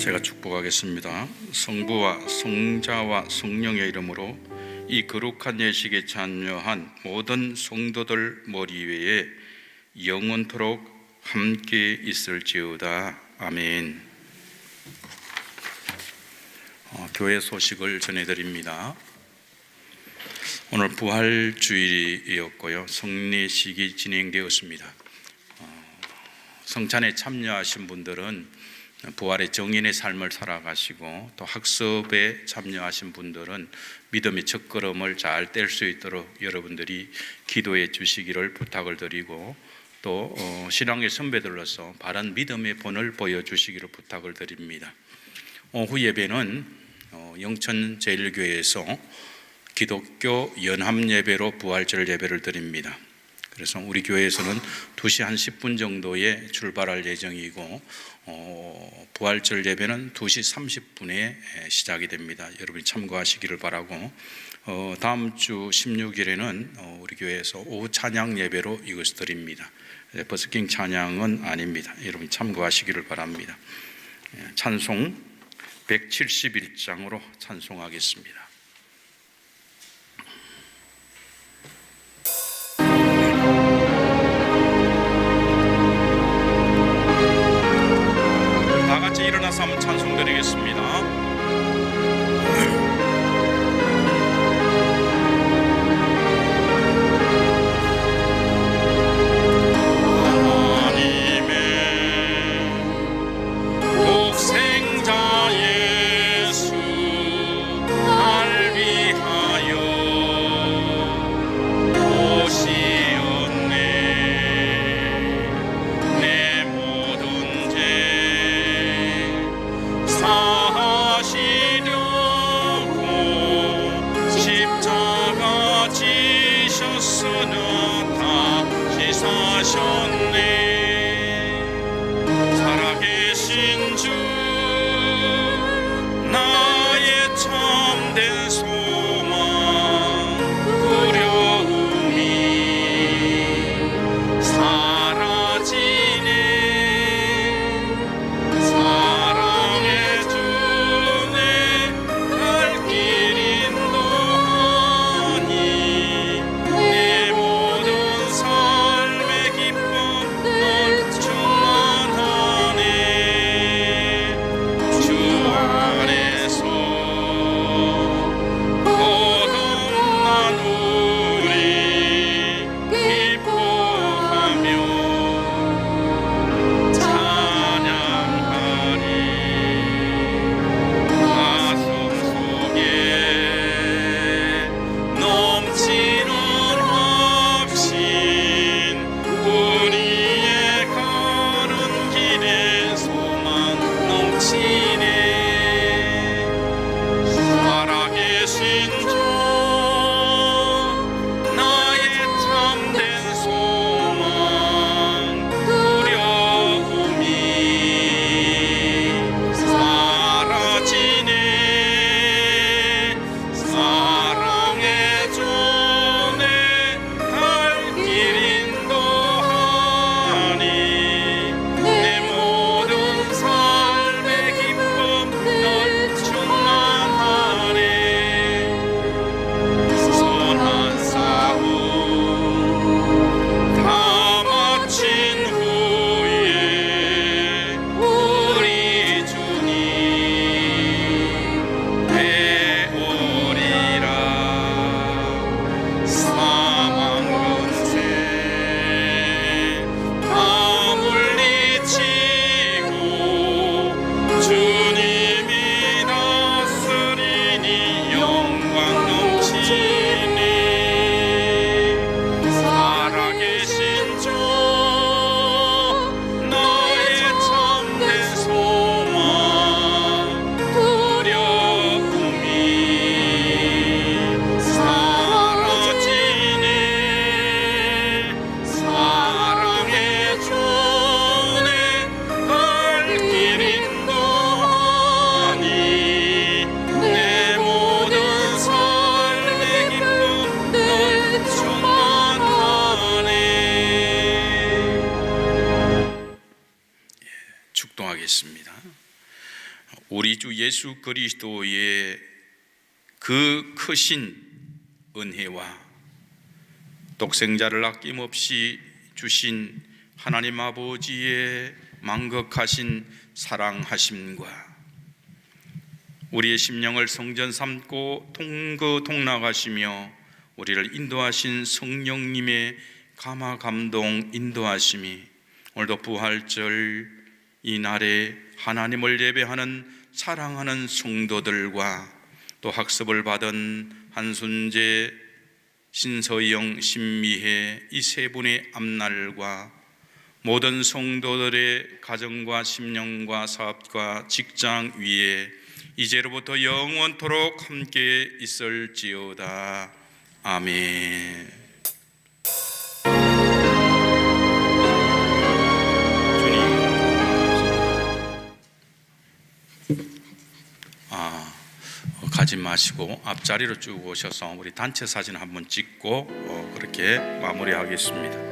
제가 축복하겠습니다. 성부와 성자와 성령의 이름으로 이 거룩한 예식에 참여한 모든 성도들 머리 위에 영원토록 함께 있을지어다. 아멘. 교회 소식을 전해드립니다. 오늘 부활주일이었고요, 성례식이 진행되었습니다. 성찬에 참여하신 분들은 부활의 정인의 삶을 살아가시고, 또 학습에 참여하신 분들은 믿음의 첫걸음을 잘 뗄 수 있도록 여러분들이 기도해 주시기를 부탁을 드리고, 또 신앙의 선배들로서 바른 믿음의 본을 보여주시기를 부탁을 드립니다. 오후 예배는 영천제일교회에서 기독교 연합예배로 부활절 예배를 드립니다. 그래서 우리 교회에서는 2시 한 10분 정도에 출발할 예정이고, 부활절 예배는 2시 30분에 시작이 됩니다. 여러분이 참고하시기를 바라고, 다음 주 16일에는 우리 교회에서 오후 찬양 예배로 이것을 드립니다. 버스킹 찬양은 아닙니다. 여러분이 참고하시기를 바랍니다. 찬송 171장으로 찬송하겠습니다. 다 같이 일어나서 한번 찬송 드리겠습니다. 살아계신 주 나의 참된 소망 두려움이 사라지네. 사랑의 주내 갈 길 인도하니 내 모든 삶의 기쁨 널 충만하네. 주 안에서 거듭난 우리 기뻐하며 찬양하리. 가슴 속에 넘치는 확신 우리의 가는 길에 소망 넘치네. 살아계신 주 나의 참된 소망 두려움이 사라지네. 사랑의 존에 갈 길 인도하니 내 모든 삶의 기쁨 널 충만하네. 선한 싸움 다 마친 후에 우리 주님 되오리라. 사망 권세 다 물리치고 주님이 다스리니 영광 넘치니. 살아계신 주 나의 참된 소망 두려움이 사라지네. 사랑의 존에 갈 길 인도하니 내 모든 삶의 기쁨 늘 충만하네. 축도하겠습니다. 우리 주 예수 그리스도의 그 크신 은혜와 독생자를 아낌없이 주신 하나님 아버지의 만극하신 사랑하심과 우리의 심령을 성전 삼고 동거동락하시며 우리를 인도하신 성령님의 감화 감동 인도하심이 오늘도 부활절 이 날에 하나님을 예배하는 사랑하는 성도들과 또 학습을 받은 한순재, 신서영, 신미혜 이 세 분의 앞날과 모든 성도들의 가정과 심령과 사업과 직장 위에 이제로부터 영원토록 함께 있을지어다. 아멘. 가지 마시고 앞자리로 쭉 오셔서 우리 단체 사진 한번 찍고 그렇게 마무리하겠습니다.